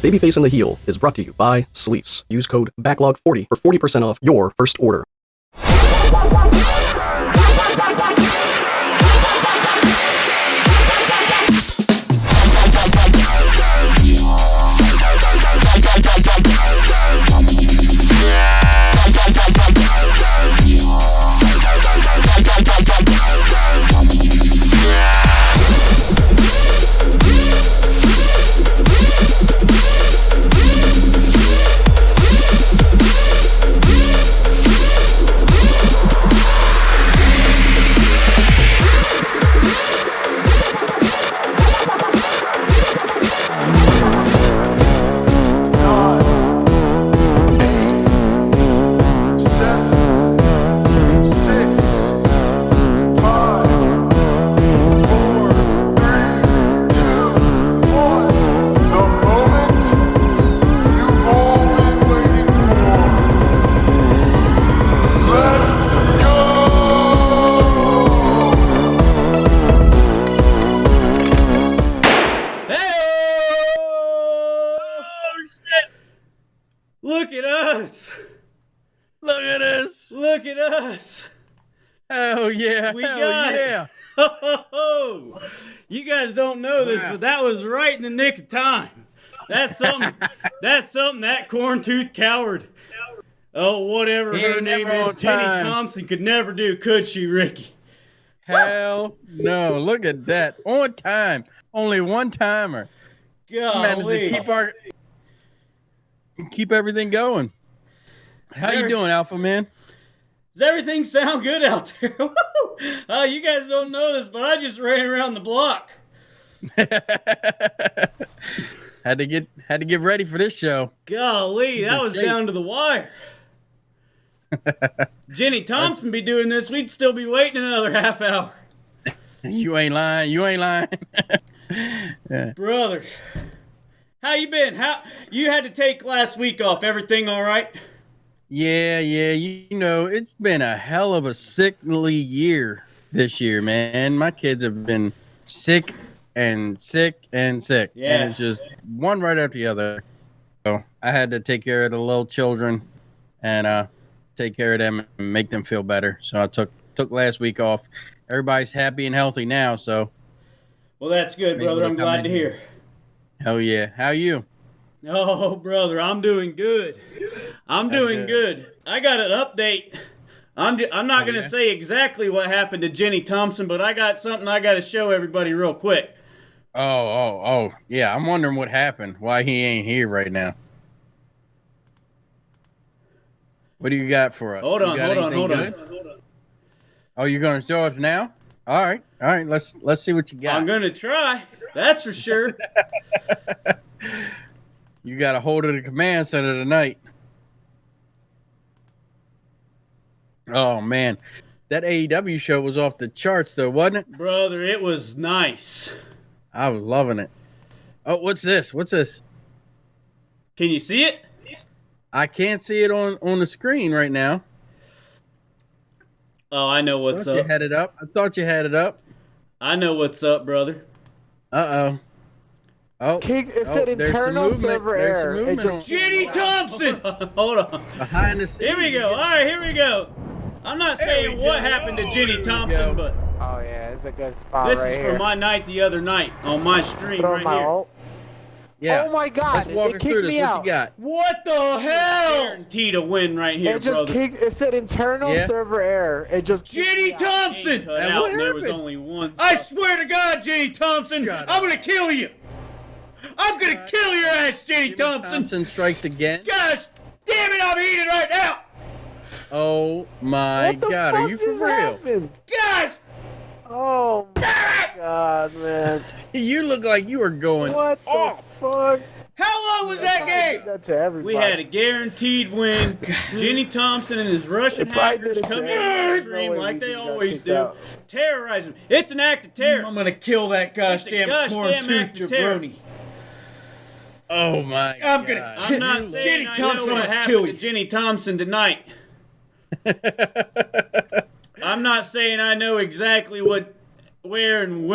Babyface and the Heel is brought to you by Sleeves. Use code Backlog40 for 40% off your first order. Look at us! Look at us! Look at us! Oh yeah! We Hell got yeah! it! Oh, you guys don't know this, but that was right in the nick of time. That's something. That's something that corn-toothed coward. Oh, whatever He her ain't name never is, on Jenny time. Thompson could never do, could she, Ricky? Hell no! Look at that! On time. Only one timer. Managed to Golly. keep everything going. How you doing, Alpha Man? Does everything sound good out there? You guys don't know this, but I just ran around the block. had to get ready for this show. Golly, that was down to the wire. Jenny Thompson be doing this, we'd still be waiting another half hour. You ain't lying. You ain't lying. Yeah. Brother, how you been? How you had to take last week off? Everything all right? Yeah. You know, it's been a hell of a sickly year this year, man. My kids have been sick and sick and sick. Yeah. And it's just one right after the other. So I had to take care of the little children and take care of them and make them feel better. So I took last week off. Everybody's happy and healthy now, so. Well, that's good, brother. I'm glad to hear. Hell yeah. How you? Oh, brother, I'm doing good. I'm doing good. I got an update. I'm not going to say exactly what happened to Jenny Thompson, but I got something I got to show everybody real quick. Oh. Yeah, I'm wondering what happened. Why he ain't here right now. What do you got for us? Hold on. Oh, you're going to show us now? All right. Let's see what you got. I'm going to try. That's for sure. You got a hold of the command center tonight. Oh, man. That AEW show was off the charts, though, wasn't it? Brother, it was nice. I was loving it. Oh, what's this? Can you see it? I can't see it on the screen right now. Oh, I know what's You up. had it up. I thought you had it up. I know what's up, brother. Uh-oh. Oh, It said internal server error. It just Jenny Thompson! Hold on. behind the scenes. Here we go. All right, here we go. I'm not saying what happened to Jenny Thompson, but oh yeah, it's a good spot this right is here. for my night the other night on my stream Throw right my here. ult. Yeah. Oh my God! Let's walk It us through kicked this. me What out. you got? What the hell? Guaranteed a win right here, It just brother. kicked. It said internal Yeah. server error. It just kicked Jenny me out. Thompson! Cut And out, what and there was happened? only one. I swear to God, Jenny Thompson, Shut I'm gonna kill you. I'm gonna kill your ass, Jenny Thompson. Thompson strikes again. Gosh, damn it, I'm eating right now. Oh my What the God! fuck Are you for just real? happened? Gosh, Oh my God, man! You look like you were going. What the fuck? how long was that game? That's to everybody. We had a guaranteed win. Jenny Thompson and his Russian It probably hackers did it come to in everybody. the stream No way like we they just got always kicked do. out. Terrorize him. It's an act of terror. I'm gonna kill that Goddamn goddamn corn-toothed act of terror. jabroni. Oh my I'm God! gonna I'm not saying Jenny I Thompson know what will happened kill to you. Jenny Thompson tonight. I'm not saying I know exactly where and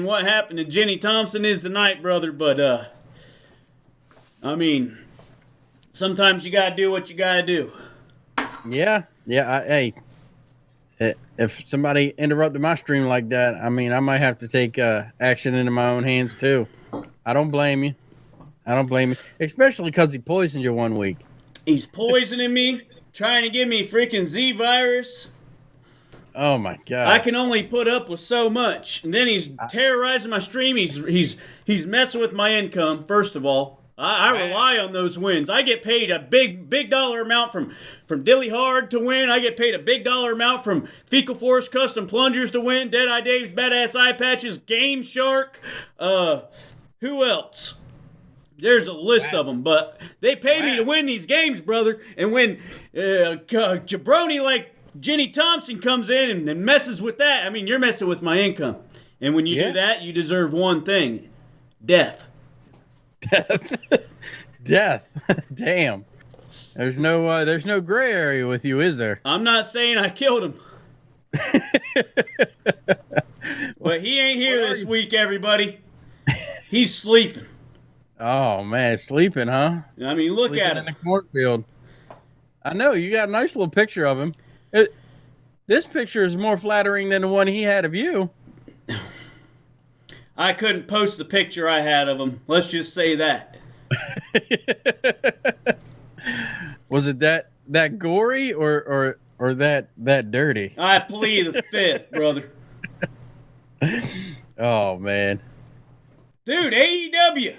what happened to Jenny Thompson is tonight, brother, but I mean, sometimes you gotta do what you gotta do. Yeah. Hey, if somebody interrupted my stream like that, I mean, I might have to take action into my own hands too. I don't blame you. Especially because he poisoned you one week. He's poisoning me, trying to give me freaking Z virus. Oh my god! I can only put up with so much, and then he's terrorizing my stream. He's messing with my income. First of all, I rely on those wins. I get paid a big dollar amount from Dilly Hard to win. I get paid a big dollar amount from Fecal Force Custom Plungers to win. Deadeye Dave's Badass Eye Patches, Game Shark. Who else? There's a list of them, but they pay me to win these games, brother. And when jabroni like Jenny Thompson comes in and messes with that, I mean, you're messing with my income. And when you do that, you deserve one thing: death. Death. Damn. There's no gray area with you, is there? I'm not saying I killed him. But he ain't here this week, everybody. He's sleeping. Oh man, sleeping, huh? I mean, look Sleeping at him in the cornfield. I know you got a nice little picture of him. This picture is more flattering than the one he had of you. I couldn't post the picture I had of him. Let's just say that. Was it that gory or that dirty? I plead the fifth, brother. Oh man, dude, AEW.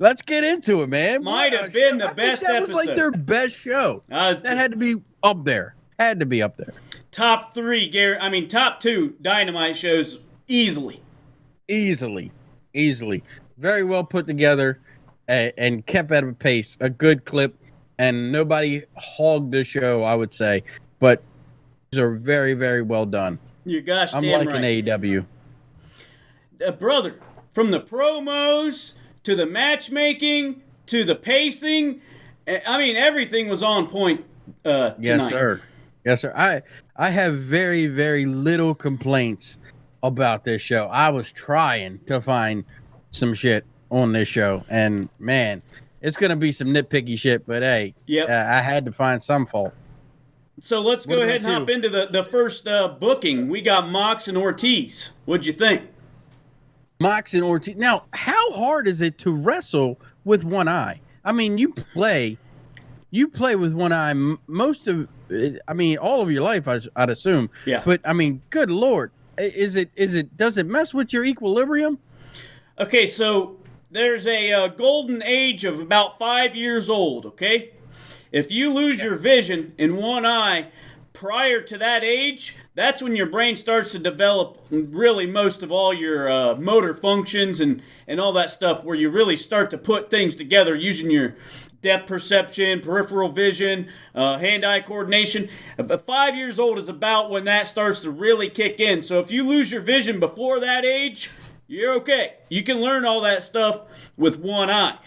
Let's get into it, man. Might have been the best that episode. Was like their best show. That had to be up there. Had to be up there. Top 3, Garrett. I mean, top 2 Dynamite shows easily. Easily. Very well put together and kept at a pace. A good clip, and nobody hogged the show, I would say. But these are very, very well done. You're gosh damn I'm right. liking AEW. Brother, from the promos to the matchmaking to the pacing, I mean, everything was on point tonight. Yes, sir. I have very, very little complaints about this show. I was trying to find some shit on this show, and man, it's gonna be some nitpicky shit. But hey, I had to find some fault. So let's go ahead and hop into the first booking. We got Mox and Ortiz. What'd you think? Mox and Ortiz. Now, how hard is it to wrestle with one eye? I mean, you play with one eye all of your life, I'd assume. Yeah. But I mean, good Lord, does it mess with your equilibrium? Okay, so there's a golden age of about 5 years old, okay? If you lose your vision in one eye prior to that age, that's when your brain starts to develop really most of all your motor functions and all that stuff, where you really start to put things together using your depth perception, peripheral vision, hand-eye coordination. 5 years old is about when that starts to really kick in. So if you lose your vision before that age, you're okay. You can learn all that stuff with one eye.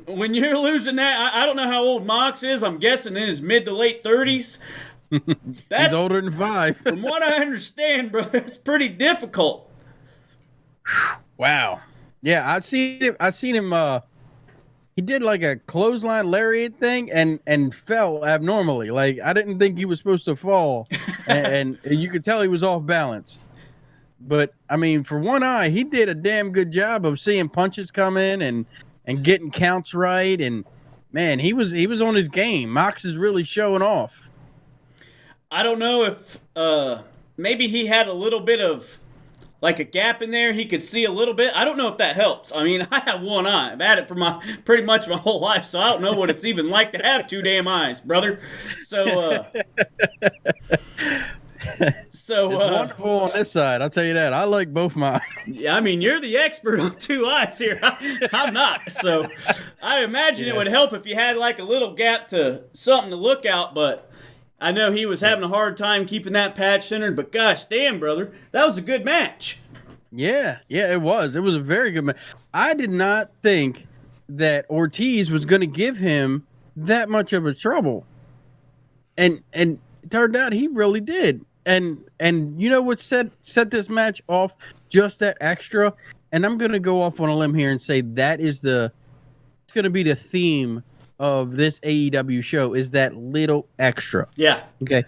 When you're losing that, I don't know how old Mox is. I'm guessing in his mid to late 30s. He's older than 5. From what I understand, bro, it's pretty difficult. Wow. Yeah, I seen him. He did like a clothesline lariat thing and fell abnormally. Like, I didn't think he was supposed to fall, and you could tell he was off balance. But I mean, for one eye, he did a damn good job of seeing punches come in and getting counts right. And man, he was on his game. Mox is really showing off. I don't know if maybe he had a little bit of like a gap in there. He could see a little bit. I don't know if that helps. I mean, I have one eye. I've had it for pretty much my whole life, so I don't know what it's even like to have 2 damn eyes, brother. So it's wonderful on this side. I'll tell you that. I like both my eyes. Yeah, I mean, you're the expert on 2 eyes here. I'm not. So I imagine it would help if you had like a little gap to something to look out, but I know he was having a hard time keeping that patch centered, but gosh damn, brother, that was a good match. Yeah, it was. It was a very good match. I did not think that Ortiz was going to give him that much of a trouble. And it turned out he really did. And you know what set this match off just that extra? And I'm going to go off on a limb here and say it's going going to be the theme of this AEW show is that little extra. Yeah. Okay.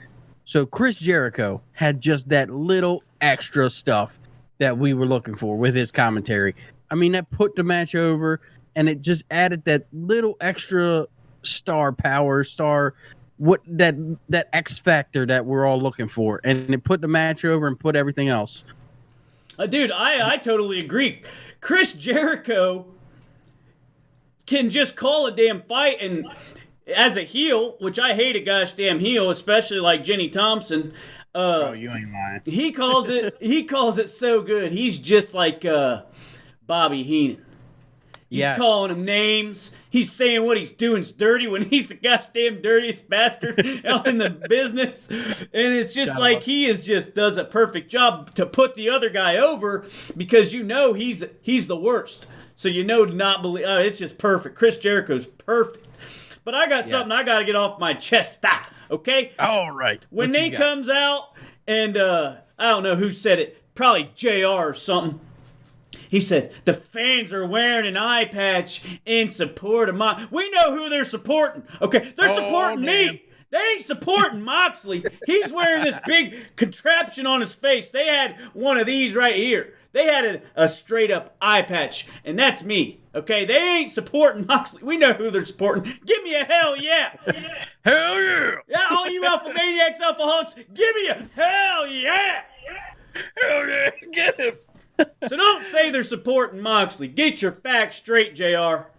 So Chris Jericho had just that little extra stuff that we were looking for with his commentary. I mean, that put the match over, and it just added that little extra star power, that X factor that we're all looking for, and it put the match over and put everything else. Dude, I totally agree. Chris Jericho can just call a damn fight, and as a heel, which I hate a gosh damn heel, especially like Jenny Thompson. Oh, you ain't lying. He calls it so good. He's just like Bobby Heenan. He's calling him names. He's saying what he's doing's dirty when he's the goddamn dirtiest bastard out in the business. And it's just like he does a perfect job to put the other guy over because you know he's the worst. So you know to not believe. It's just perfect. Chris Jericho's perfect. But I got something I got to get off my chest. Okay? All right. When Nate comes out and I don't know who said it. Probably JR or something. He says, the fans are wearing an eye patch in support of We know who they're supporting. Okay, they're supporting me. They ain't supporting Moxley. He's wearing this big contraption on his face. They had one of these right here. They had a straight up eye patch, and that's me. Okay, they ain't supporting Moxley. We know who they're supporting. Give me a hell yeah. Hell yeah. Yeah, all you alpha maniacs, alpha hunks, give me a hell yeah. Hell yeah, get him. So don't say they're supporting Moxley. Get your facts straight, JR.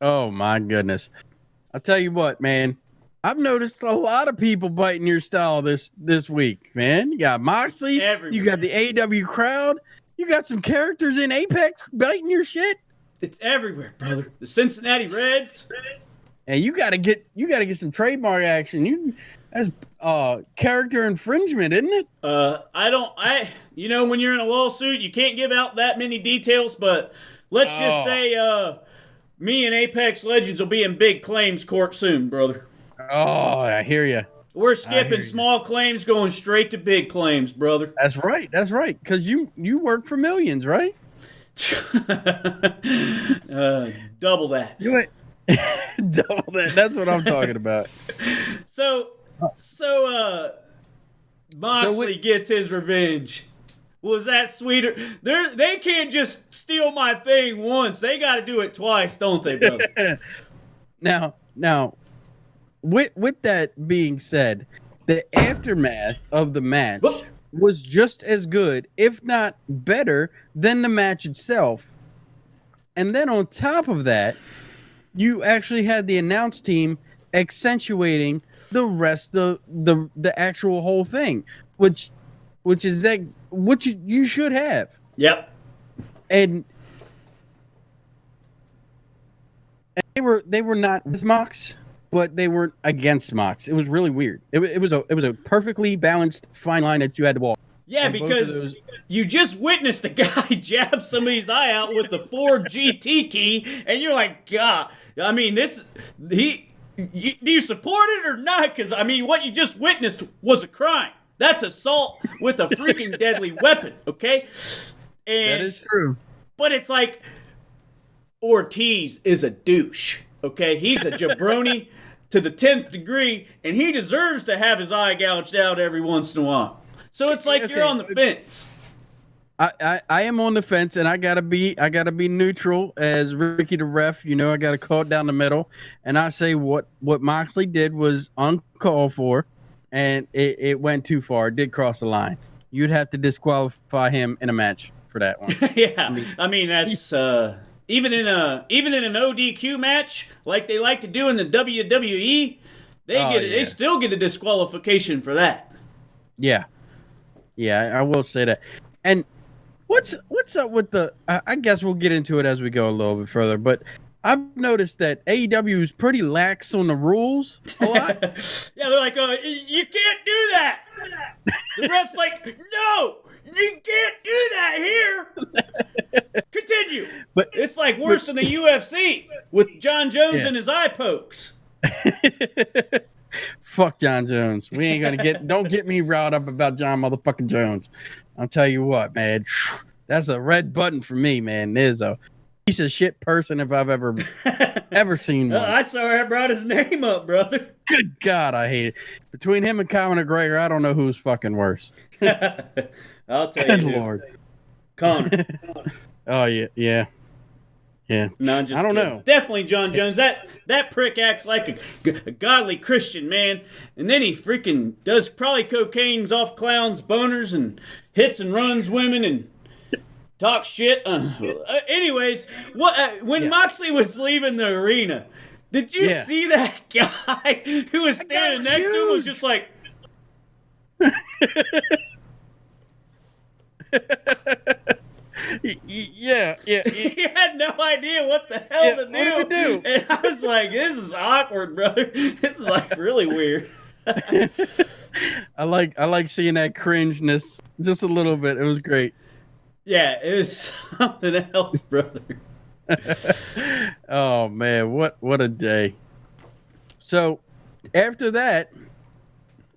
Oh, my goodness. I'll tell you what, man. I've noticed a lot of people biting your style this week, man. You got Moxley. Everywhere. You got the AEW crowd. You got some characters in Apex biting your shit. It's everywhere, brother. The Cincinnati Reds. And you gotta get some trademark action. That's character infringement, isn't it? When you're in a lawsuit, you can't give out that many details, but let's just say me and Apex Legends will be in big claims court soon, brother. Oh, I hear you. We're skipping small claims, going straight to big claims, brother. That's right. Because you work for millions, right? Double that. You ain't double that. That's what I'm talking about. So Moxley gets his revenge. Was that sweeter? They can't just steal my thing once. They got to do it twice, don't they, brother? Now, with that being said, the aftermath of the match was just as good, if not better, than the match itself. And then on top of that, you actually had the announce team accentuating the rest of the actual whole thing, which is what you should have. Yep. And they were not with Mox, but they weren't against Mox. It was really weird. It was a perfectly balanced fine line that you had to walk. Yeah, because you just witnessed a guy jab somebody's eye out with the 4GT key, and you're like, God, I mean, do you support it or not? Because, I mean, what you just witnessed was a crime. That's assault with a freaking deadly weapon, okay? And, that is true. But it's like, Ortiz is a douche, okay? He's a jabroni to the 10th degree, and he deserves to have his eye gouged out every once in a while. So it's like you're on the fence. I am on the fence, and I gotta be neutral as Ricky the ref. You know, I gotta call it down the middle, and I say what Moxley did was uncalled for, and it went too far. It did cross the line. You'd have to disqualify him in a match for that one. Yeah, I mean that's even in an ODQ match like they like to do in the WWE, they still get a disqualification for that. Yeah, I will say that. And what's up with the? I guess we'll get into it as we go a little bit further. But I've noticed that AEW is pretty lax on the rules a lot. Yeah, they're like, you can't do that. The ref's like, no, you can't do that here. Continue. But it's like worse than the UFC with John Jones and his eye pokes. Fuck John Jones. We ain't gonna don't get me riled up about John motherfucking Jones. I'll tell you what, man. That's a red button for me, man. Izzo. piece of shit person if I've ever seen one. I saw I brought his name up, brother. Good God, I hate it. Between him and Conor McGregor, I don't know who's fucking worse. I'll tell Good you. Lord. Conor. Oh yeah. No, just I don't kidding. know. Definitely John Jones. That prick acts like a godly Christian, man. And then he freaking does probably cocaine's off clowns, boners, and hits and runs women and talks shit. Anyways, when Moxley was leaving the arena, did you see that guy who was standing next to him was just like... Yeah. He had no idea what the hell to do. And I was like, this is awkward, brother. This is like really weird. I like seeing that cringeness just a little bit. It was great. Yeah, it was something else, brother. Oh man, what a day. So after that,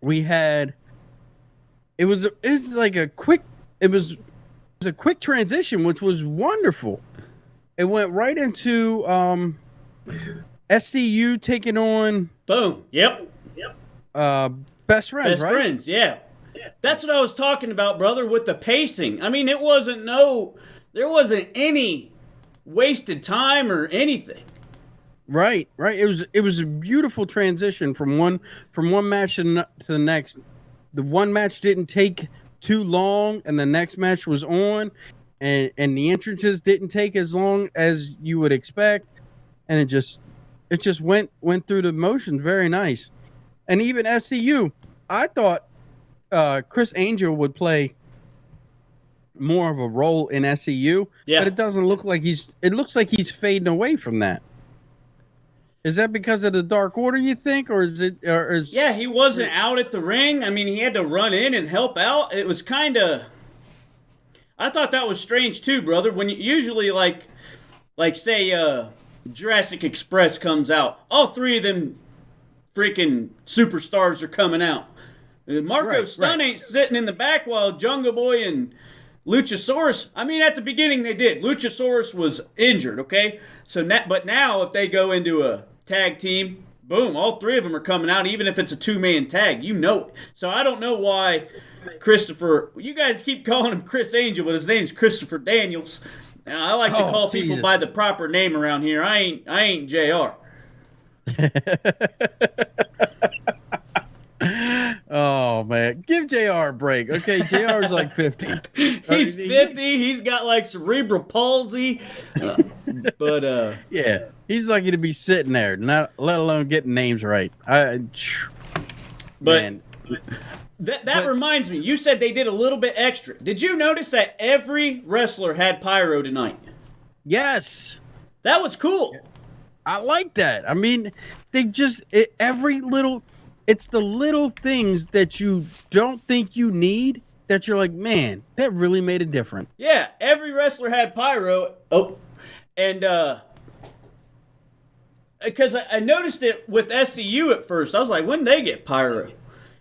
we had it was a quick transition, which was wonderful. It went right into SCU taking on Boom. Yep. Best Friends, Best right? Friends, yeah. That's what I was talking about, brother, with the pacing. I mean, there wasn't any wasted time or anything. Right. It was a beautiful transition from one match to the next. The one match didn't take too long, and the next match was on, and the entrances didn't take as long as you would expect, and it just went through the motions very nice. And even SCU, I thought Chris Angel would play more of a role in SCU, but it doesn't look like it looks like he's fading away from that. Is that because of the Dark Order, you think, or is it? Yeah, he wasn't out at the ring. I mean, he had to run in and help out. It was kind of... I thought that was strange too, brother. When you usually like say Jurassic Express comes out, all three of them freaking superstars are coming out. Marco Stunt ain't sitting in the back while Jungle Boy and Luchasaurus. I mean, at the beginning they did. Luchasaurus was injured, okay? But now if they go into a tag team, boom, all three of them are coming out, even if it's a two-man tag. You know it. So I don't know why Christopher... You guys keep calling him Chris Angel, but his name's Christopher Daniels. I like to call people by the proper name around here. I ain't JR. Oh man, give JR a break. Okay, JR's like 50. He's 50. He's got like cerebral palsy. Yeah, he's lucky to be sitting there, not let alone getting names right. That reminds me. You said they did a little bit extra. Did you notice that every wrestler had pyro tonight? Yes, that was cool. I like that. I mean, it's the little things that you don't think you need that you're like, man, that really made a difference. Yeah, every wrestler had pyro. Oh, and because I noticed it with SCU at first. I was like, when did they get pyro?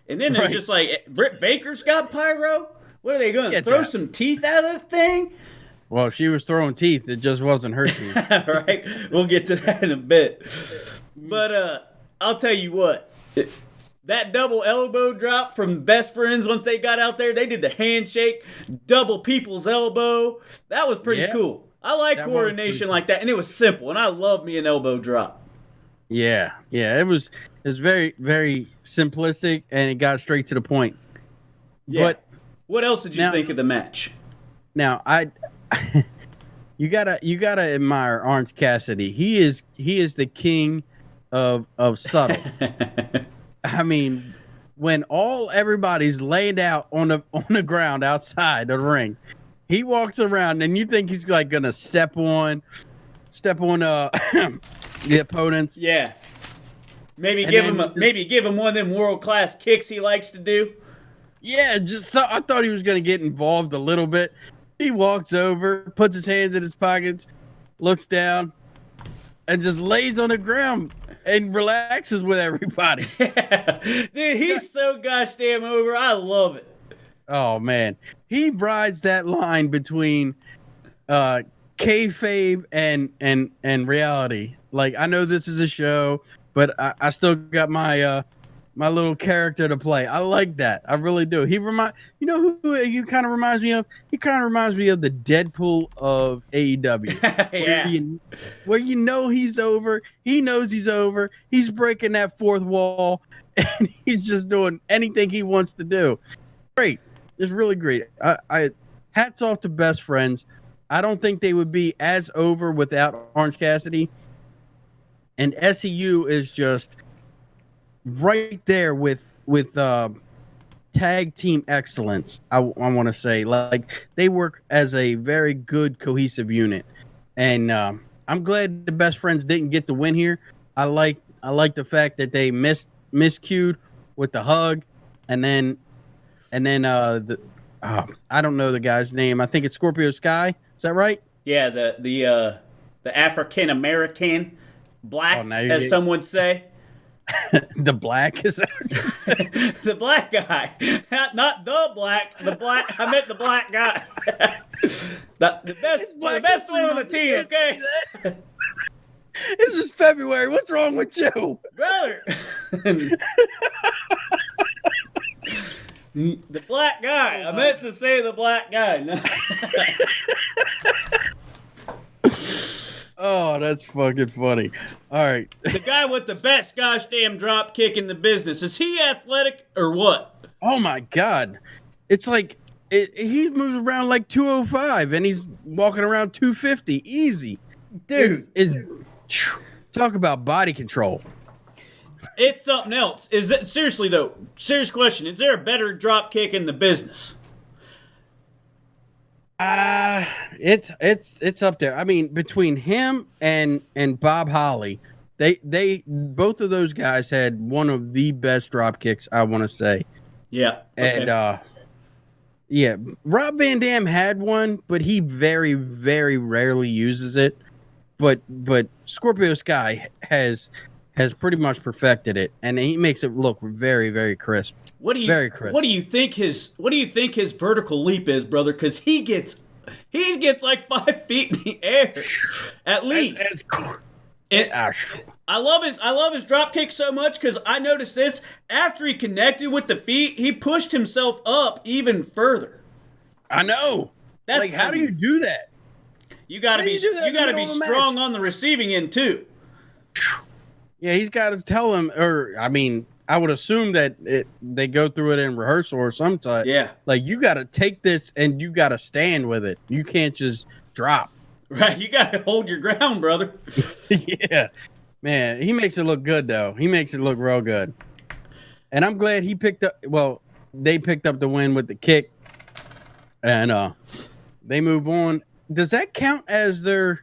And then it's just like, Britt Baker's got pyro? What are they going to throw some teeth out of that thing? Well, she was throwing teeth. It just wasn't her teeth. Right. We'll get to that in a bit. But I'll tell you what. That double elbow drop from Best Friends, once they got out there, they did the handshake, double people's elbow. That was pretty cool. I like coordination like that, and it was simple, and I love me an elbow drop. Yeah. It was very, very simplistic, and it got straight to the point. Yeah. But what else did you think of the match? Now, you gotta admire Orange Cassidy. He is the king of subtle. I mean, when everybody's laid out on the ground outside the ring, he walks around and you think he's like gonna step on the opponents. Yeah. Maybe give him one of them world-class kicks he likes to do. Yeah, I thought he was gonna get involved a little bit. He walks over, puts his hands in his pockets, looks down, and just lays on the ground and relaxes with everybody. Dude, he's so gosh damn over. I love it. Oh man, he rides that line between kayfabe and reality. Like, I know this is a show, but I still got my my little character to play. I like that. I really do. You know who he kind of reminds me of? He kind of reminds me of the Deadpool of AEW. Yeah. Where you know he's over. He knows he's over. He's breaking that fourth wall, and he's just doing anything he wants to do. Great. It's really great. I hats off to Best Friends. I don't think they would be as over without Orange Cassidy. And SEU is just right there with tag team excellence. I want to say, like, they work as a very good cohesive unit, and I'm glad the Best Friends didn't get the win here. I like the fact that they miscued with the hug, and then I don't know the guy's name. I think it's Scorpio Sky. Is that right? Yeah, the African American black, Oh, now you're as getting- some would say. The black is that what you said? The black guy, not the black. The black. I meant the black guy. the best one on the team. Okay, This is February. What's wrong with you? brother. The black guy. I meant to say the black guy. No. Oh, that's fucking funny. All right. The guy with the best gosh damn drop kick in the business. Is he athletic or what? Oh my God. It's like he moves around like 205 and he's walking around 250 easy. Dude. Is talk about body control. It's something else. Is it seriously though? Serious question. Is there a better drop kick in the business? It's up there. I mean, between him and Bob Holly, they both of those guys had one of the best drop kicks, I want to say. Yeah. Okay. And yeah, Rob Van Dam had one, but he very, very rarely uses it. But Scorpio Sky has pretty much perfected it, and he makes it look very, very crisp. What do you think his vertical leap is, brother? Because he gets like 5 feet in the air, at least. That's cool. I love his drop kick so much because I noticed this after he connected with the feet, he pushed himself up even further. I know. That's Like, how do you do that? You gotta be strong on the receiving end too. Yeah, he's got to tell him, or I mean, I would assume that they go through it in rehearsal or some type. Yeah. Like, you got to take this and you got to stand with it. You can't just drop. Right, you gotta hold your ground, brother. Yeah. Man, he makes it look good, though. He makes it look real good. And I'm glad they picked up the win with the kick. And they move on. Does that count as their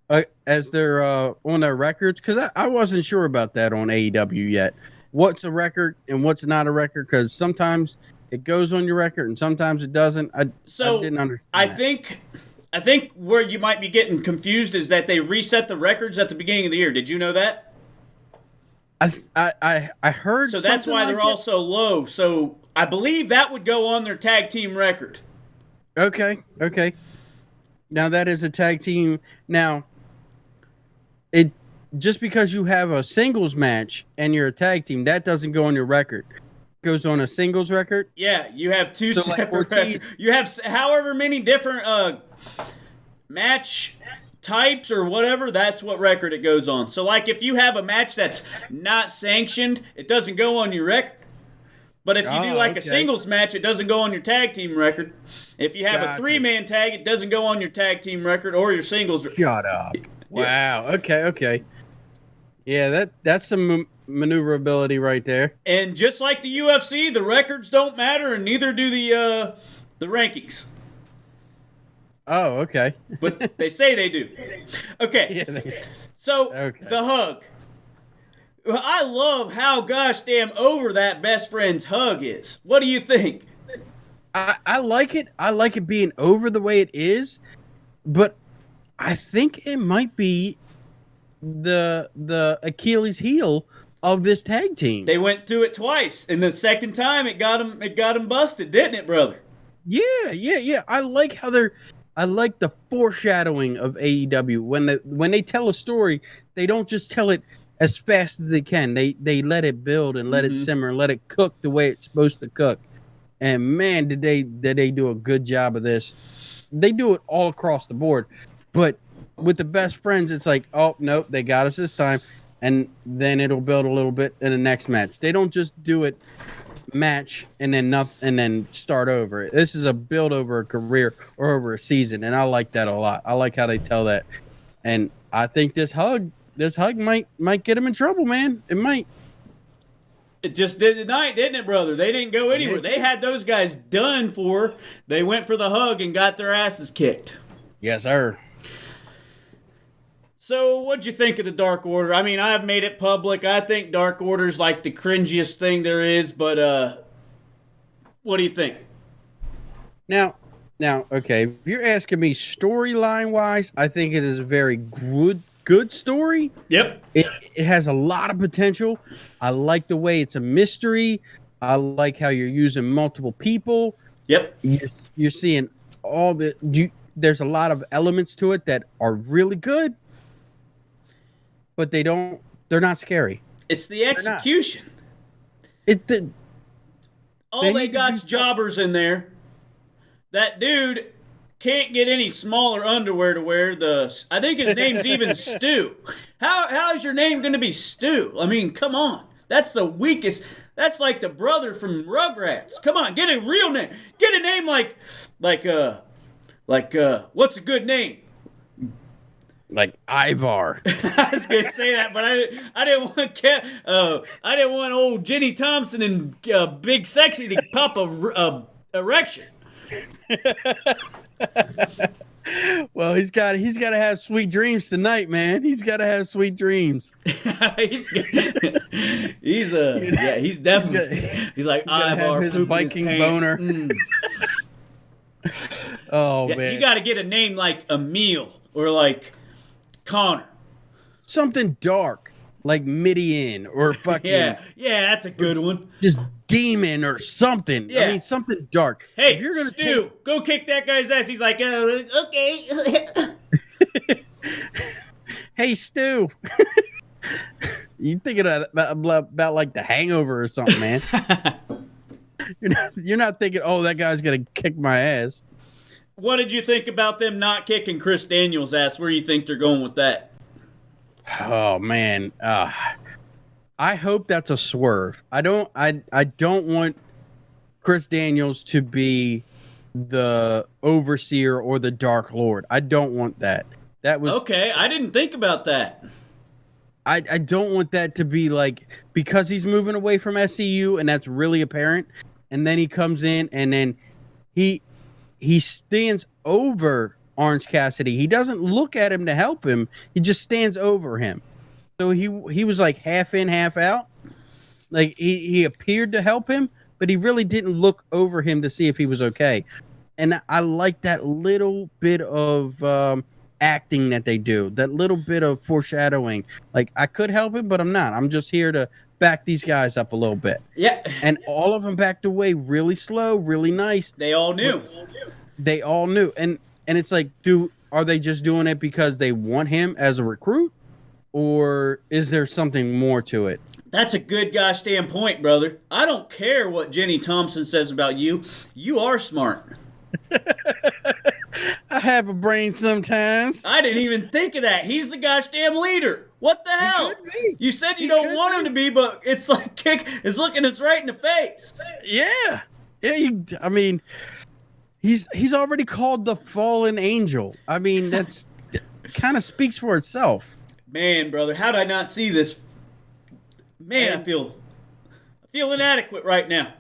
on their records? Because I wasn't sure about that on AEW yet. What's a record and what's not a record? Because sometimes it goes on your record and sometimes it doesn't. I didn't understand. I think where you might be getting confused is that they reset the records at the beginning of the year. Did you know that? I heard. So that's why they're all so low. So I believe that would go on their tag team record. Okay. Now that is a tag team. Now, just because you have a singles match and you're a tag team, that doesn't go on your record. It goes on a singles record. Yeah, you have two So, like, separate Ortiz- records. You have however many different match types or whatever, that's what record it goes on. So, like, if you have a match that's not sanctioned, it doesn't go on your record. But if you do like a singles match, it doesn't go on your tag team record. If you have a 3-man tag, it doesn't go on your tag team record or your singles. Shut up. Wow. Okay. Yeah, that's some maneuverability right there. And just like the UFC, the records don't matter, and neither do the rankings. Oh, okay. But they say they do. Okay. Yeah, So, Okay. the hug. I love how gosh damn over that best friend's hug is. What do you think? I like it. I like it being over the way it is, but I think it might be the Achilles heel of this tag team. They went to it twice, and the second time it got him busted, didn't it, brother? Yeah. I like how they're I like the foreshadowing of AEW. When they tell a story, they don't just tell it as fast as they can. They let it build and let it simmer, let it cook the way it's supposed to cook. And man, did they do a good job of this. They do it all across the board. But with the best friends, it's like, oh nope, they got us this time. And then it'll build a little bit in the next match. They don't just do it match and then nothing and then start over. This is a build over a career or over a season, and I like that a lot. I like how they tell that. And I think this hug might get him in trouble, man. It might. It just did tonight, didn't it, brother? They didn't go anywhere. They had those guys done for. They went for the hug and got their asses kicked. Yes, sir. So, what'd you think of the Dark Order? I mean, I've made it public. I think Dark Order's like the cringiest thing there is, but what do you think? Now, okay, if you're asking me storyline wise, I think it is a very good story. Yep. It has a lot of potential. I like the way it's a mystery. I like how you're using multiple people. Yep. You're seeing all there's a lot of elements to it that are really good. But they're not scary. It's the execution. All they got's jobbers in there. That dude can't get any smaller underwear to wear. I think his name's even Stu. How is your name going to be Stu? I mean, come on. That's the weakest. That's like the brother from Rugrats. Come on, get a real name. Get a name like what's a good name? Like Ivar. I was gonna say that, but I didn't want old Jenny Thompson and Big Sexy to pop a erection. Well, he's got to have sweet dreams tonight, man. He's got to have sweet dreams. He's definitely he's like Ivar his pooping Viking his boner. pants. Oh man, you got to get a name like Emil or like Connor. Something dark like Midian or fucking yeah, that's a good one. Just demon or something. Yeah. I mean something dark. Hey, if you're gonna Stu, go kick that guy's ass. He's like, okay. Hey, Stu. You thinking about like The Hangover or something, man? You're not thinking, oh, that guy's gonna kick my ass. What did you think about them not kicking Chris Daniels' ass? Where do you think they're going with that? Oh man, I hope that's a swerve. I don't want Chris Daniels to be the overseer or the Dark Lord. I don't want that. That was okay. I didn't think about that. I don't want that to be like, because he's moving away from SCU and that's really apparent. And then he comes in and then he stands over Orange Cassidy. He doesn't look at him to help him. He just stands over him. So he was like half in, half out. Like he appeared to help him, but he really didn't look over him to see if he was okay. And I like that little bit of acting that they do, that little bit of foreshadowing. Like, I could help him, but I'm not. I'm just here to back these guys up a little bit. Yeah. And all of them backed away really slow, really nice. They all knew. They all knew. And it's like, are they just doing it because they want him as a recruit? Or is there something more to it? That's a good gosh damn point, brother. I don't care what Jenny Thompson says about you. You are smart. I have a brain sometimes. I didn't even think of that. He's the gosh damn leader. What the hell? Could be. You said you don't want him to be, but it's like it's looking us right in the face. Yeah. Yeah, I mean, he's already called the fallen angel. I mean, that's kind of speaks for itself. Man, brother, how did I not see this? Man, I feel inadequate right now.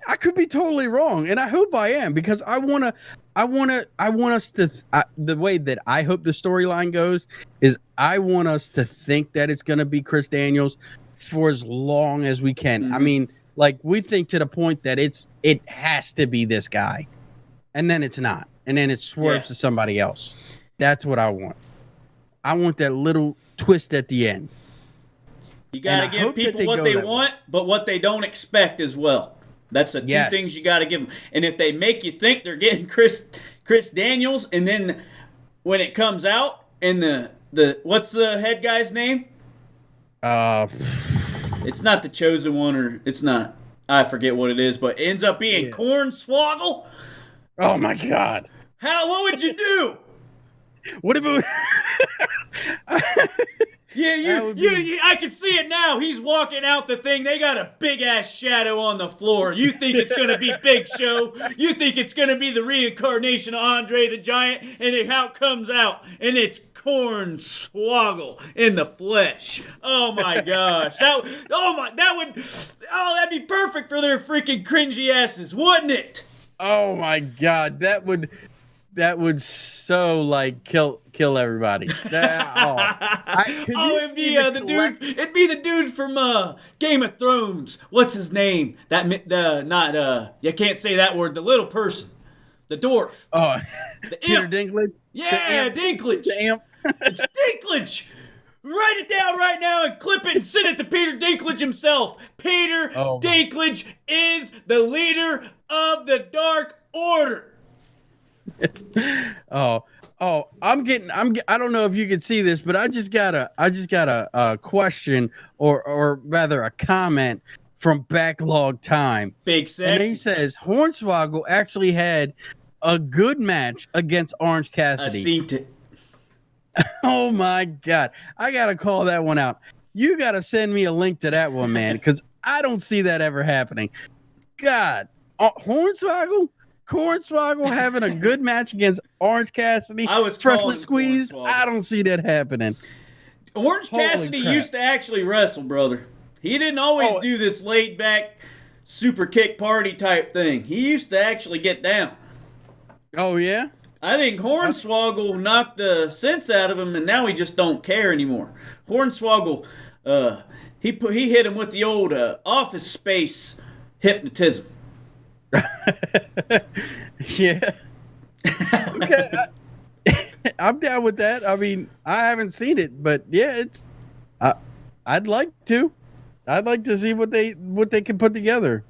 I could be totally wrong, and I hope I am, because I want us to the way that I hope the storyline goes is I want us to think that it's going to be Chris Daniels for as long as we can. Mm-hmm. I mean, like, we think to the point that it has to be this guy, and then it's not, and then it swerves to somebody else. That's what I want. I want that little twist at the end. You got to give people what they want, but what they don't expect as well. That's the two Yes. things you got to give them. And if they make you think they're getting Chris Daniels, and then when it comes out, and the what's the head guy's name? It's not the Chosen One, or it's not. I forget what it is, but it ends up being Cornswoggle. Oh my God! What would you do? What if it? I can see it now. He's walking out the thing. They got a big ass shadow on the floor. You think it's gonna be Big Show? You think it's gonna be the reincarnation of Andre the Giant? And then how it comes out, and it's Cornswoggle in the flesh. Oh my gosh! That'd be perfect for their freaking cringy asses, wouldn't it? Oh my God! That would so like kill everybody. It'd be the dude. It'd be the dude from Game of Thrones. What's his name? You can't say that word. The little person, the dwarf. Oh, the Peter imp. Dinklage. Yeah, Dinklage. The imp. It's Dinklage. Write it down right now and clip it and send it to Peter Dinklage himself. Peter Dinklage is the leader of the Dark Order. I don't know if you can see this, but I just got a question or rather a comment from Backlog Time. Big sexy. And he says Hornswoggle actually had a good match against Orange Cassidy. I seen it. Oh my God. I gotta call that one out. You gotta send me a link to that one, man, because I don't see that ever happening. God, Hornswoggle having a good match against Orange Cassidy. I was freshman squeezed. I don't see that happening. Orange Cassidy used to actually wrestle, brother. He didn't always do this laid back super kick party type thing. He used to actually get down. Oh yeah? I think Hornswoggle knocked the sense out of him, and now he just don't care anymore. Hornswoggle, he hit him with the old Office Space hypnotism. Yeah. Okay. I'm down with that. I mean, I haven't seen it, but yeah, I'd like to. I'd like to see what they can put together.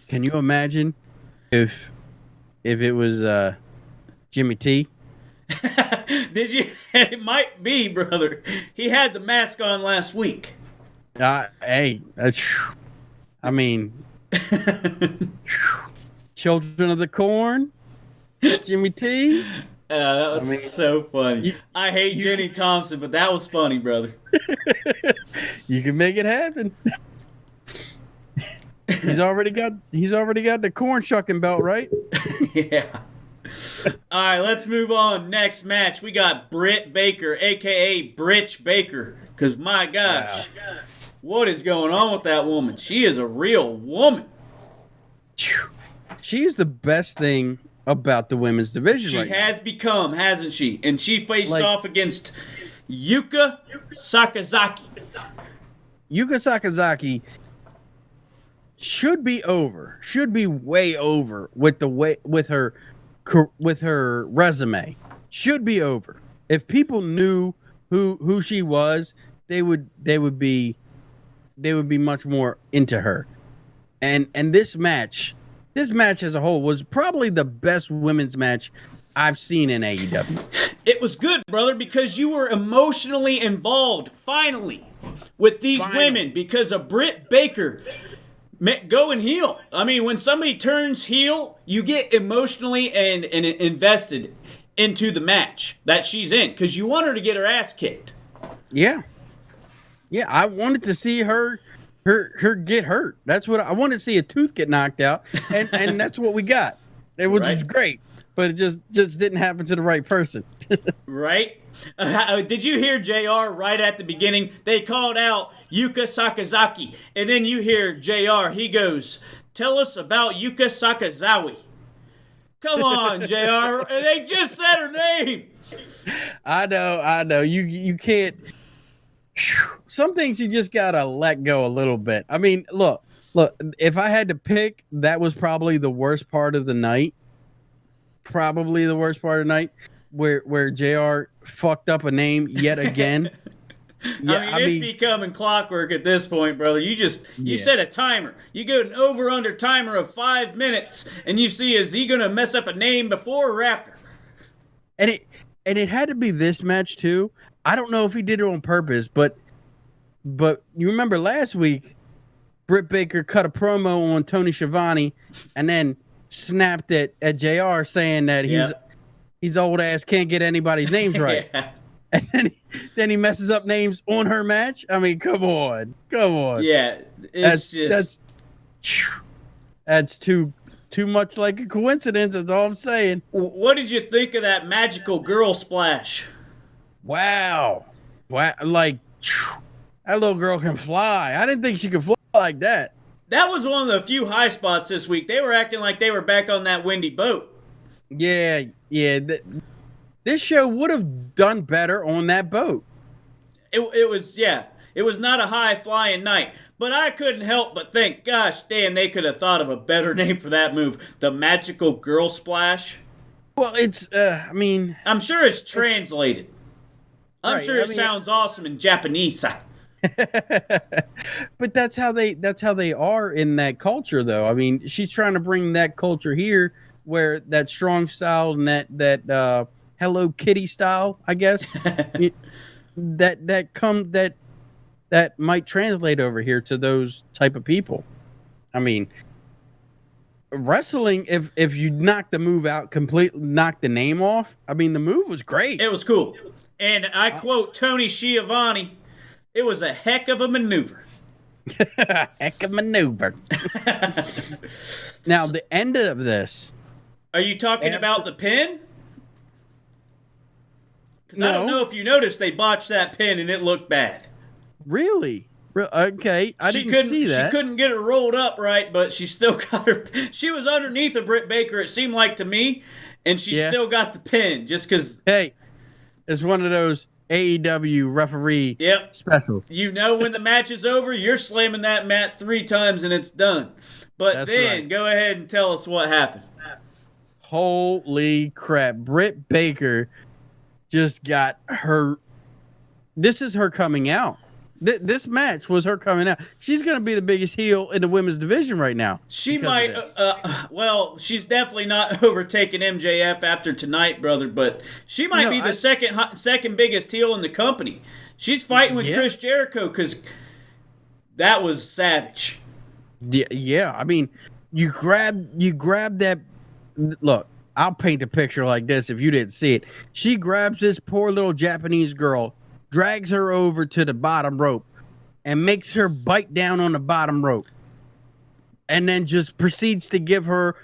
Can you imagine if it was Jimmy T? Did you? It might be, brother. He had the mask on last week. Hey, I mean, Children of the Corn, Jimmy T. That was so funny. I hate Jenny Thompson, but that was funny, brother. You can make it happen. He's already got the corn shucking belt, right? Yeah. All right, let's move on. Next match, we got Britt Baker, a.k.a. Britch Baker. Because, my gosh, what is going on with that woman? She is a real woman. She's the best thing about the women's division right now. She has become, hasn't she? And she faced off against Yuka Sakazaki. Yuka Sakazaki should be way over with her resume. Should be over. If people knew who she was, they would be much more into her. And this match as a whole was probably the best women's match I've seen in AEW. It was good, brother, because you were emotionally involved, finally, with these women because of Britt Baker going heel. I mean, when somebody turns heel, you get emotionally and invested into the match that she's in because you want her to get her ass kicked. Yeah. Yeah, I wanted to see her get hurt. That's what I wanted to see, a tooth get knocked out, and that's what we got. It was great, but it just didn't happen to the right person. Right? Did you hear JR right at the beginning? They called out Yuka Sakazaki, and then you hear JR. He goes, "Tell us about Yuka Sakazawa." Come on, JR. They just said her name. I know. You can't. Some things you just gotta let go a little bit. I mean, look. If I had to pick, that was probably the worst part of the night. Where JR fucked up a name yet again. I mean, it's becoming clockwork at this point, brother. You set a timer. You go an over-under timer of 5 minutes, and you see, is he going to mess up a name before or after? And it had to be this match too. I don't know if he did it on purpose, but you remember last week, Britt Baker cut a promo on Tony Schiavone, and then snapped at JR saying that he's old ass, can't get anybody's names right. Yeah. And then he messes up names on her match. I mean, come on. Yeah, that's too much like a coincidence. That's all I'm saying. What did you think of that magical girl splash? Wow, like that little girl can fly. I didn't think she could fly like that. That was one of the few high spots this week. They were acting like they were back on that windy boat. Yeah. This show would have done better on that boat. It was not a high flying night, but I couldn't help but think, gosh, damn, they could have thought of a better name for that move. The Magical Girl Splash. Well, it's I'm sure it's translated. I'm sure it sounds awesome in Japanese. But that's how they are in that culture, though. I mean, she's trying to bring that culture here, where that strong style and that Hello Kitty style, I guess, that might translate over here to those type of people. I mean, wrestling, if you knock the move out completely, knock the name off, I mean, the move was great. It was cool. And I quote Tony Schiavone, it was a heck of a maneuver. Heck of a maneuver. Now, the end of this. Are you talking about the pin? Because No. I don't know if you noticed, they botched that pin and it looked bad. Really? Okay, I didn't see that. She couldn't get it rolled up right, but she still got her. She was underneath of Britt Baker, it seemed like to me, and she still got the pin just because. Hey, it's one of those AEW referee specials. You know when the match is over, you're slamming that mat 3 times and it's done. But go ahead and tell us what happened. Holy crap. Britt Baker just got her. This is her coming out. This match was her coming out. She's going to be the biggest heel in the women's division right now. She might, she's definitely not overtaking MJF after tonight, brother, but she might be the second biggest heel in the company. She's fighting with Chris Jericho because that was savage. Yeah. I mean, you grab that. Look, I'll paint a picture like this if you didn't see it. She grabs this poor little Japanese girl, drags her over to the bottom rope, and makes her bite down on the bottom rope. And then just proceeds to give her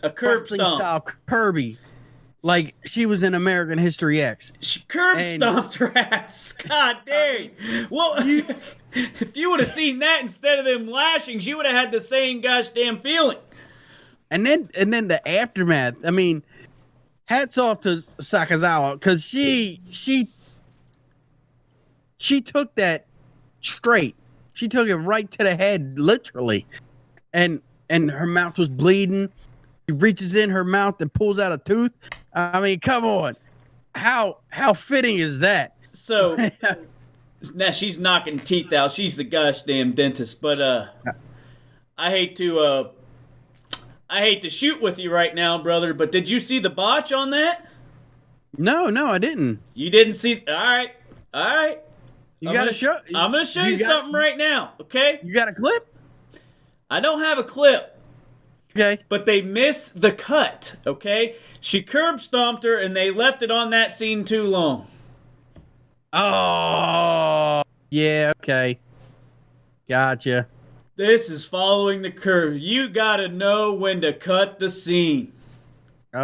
a curb stomp style Kirby, like she was in American History X. She curb stomped her ass. God dang. Well, if you would have seen that instead of them lashings, you would have had the same gosh damn feeling. And then the aftermath. I mean, hats off to Sakazawa, because she took that straight. She took it right to the head, literally. And her mouth was bleeding. She reaches in her mouth and pulls out a tooth. I mean, come on. How fitting is that? So now she's knocking teeth out. She's the gosh damn dentist. But I hate to shoot with you right now, brother, but did you see the botch on that? No, I didn't. You didn't see? All right. I'm gonna show you something right now, okay? You got a clip? I don't have a clip. Okay. But they missed the cut, okay? She curb stomped her, and they left it on that scene too long. Oh, yeah, okay. Gotcha. This is following the curve. You gotta know when to cut the scene. You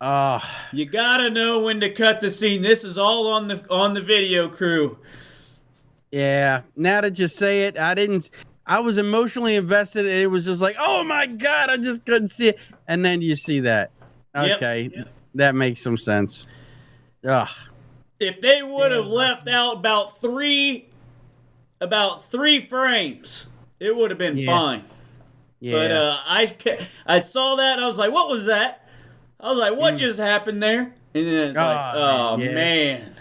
gotta know when to cut the scene. This is all on the video crew. Yeah. Now that you say it, I was emotionally invested, and it was just like, oh my God, I just couldn't see it. And then you see that. Okay. Yep. That makes some sense. Ugh. If they would have left out about three frames, it would have been fine. Yeah. But I saw that, and I was like, what was that? I was like, what just happened there? And then it's like, man.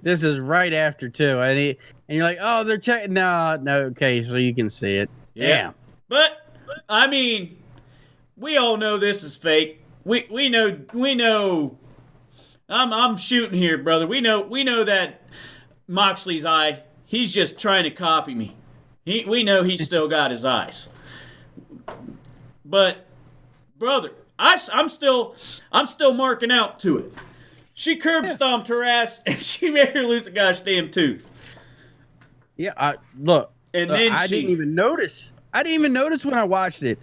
This is right after too, and you're like, oh, they're checking. No, okay, so you can see it. Yeah. But I mean, we all know this is fake. We know. I'm shooting here, brother. We know that Moxley's eye. He's just trying to copy me. We know he's still got his eyes. But brother, I'm still marking out to it. She curb stomped her ass and she made her lose a gosh damn tooth. Yeah, look. And then I didn't even notice. I didn't even notice when I watched it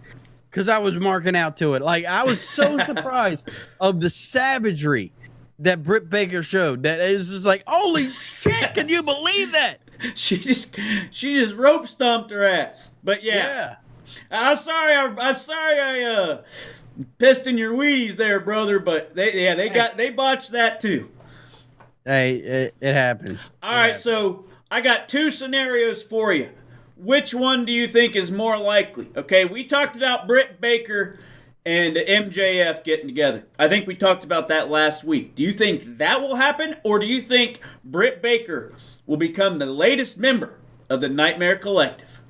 because I was marking out to it. Like, I was so surprised of the savagery that Britt Baker showed. That is just like, holy shit! Can you believe that? She just rope stomped her ass. But yeah. I'm sorry I pissed in your Wheaties there, brother. But they botched that too. Hey, it happens. All right, so I got two scenarios for you. Which one do you think is more likely? Okay, we talked about Britt Baker and MJF getting together. I think we talked about that last week. Do you think that will happen, or do you think Britt Baker will become the latest member of the Nightmare Collective?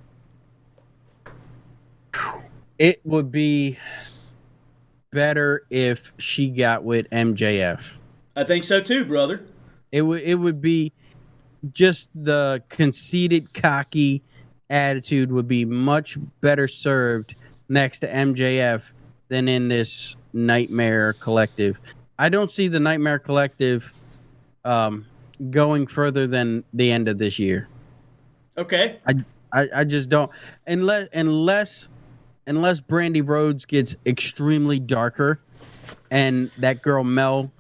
It would be better if she got with MJF. I think so too, brother. It would be just the conceited, cocky attitude would be much better served next to MJF than in this Nightmare Collective. I don't see the Nightmare Collective going further than the end of this year. Okay. I just don't, unless Brandy Rhodes gets extremely darker and that girl Mel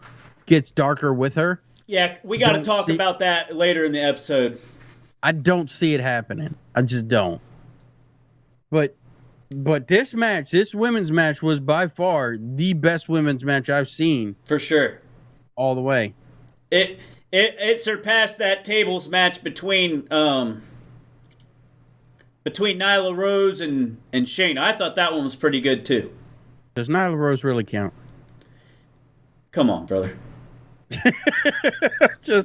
gets darker with her. Yeah, we got to talk about that later in the episode. I don't see it happening. I just don't. But this match, this women's match, was by far the best women's match I've seen. For sure. All the way. It surpassed that tables match between Nyla Rose and Shayna. I thought that one was pretty good too. Does Nyla Rose really count? Come on, brother.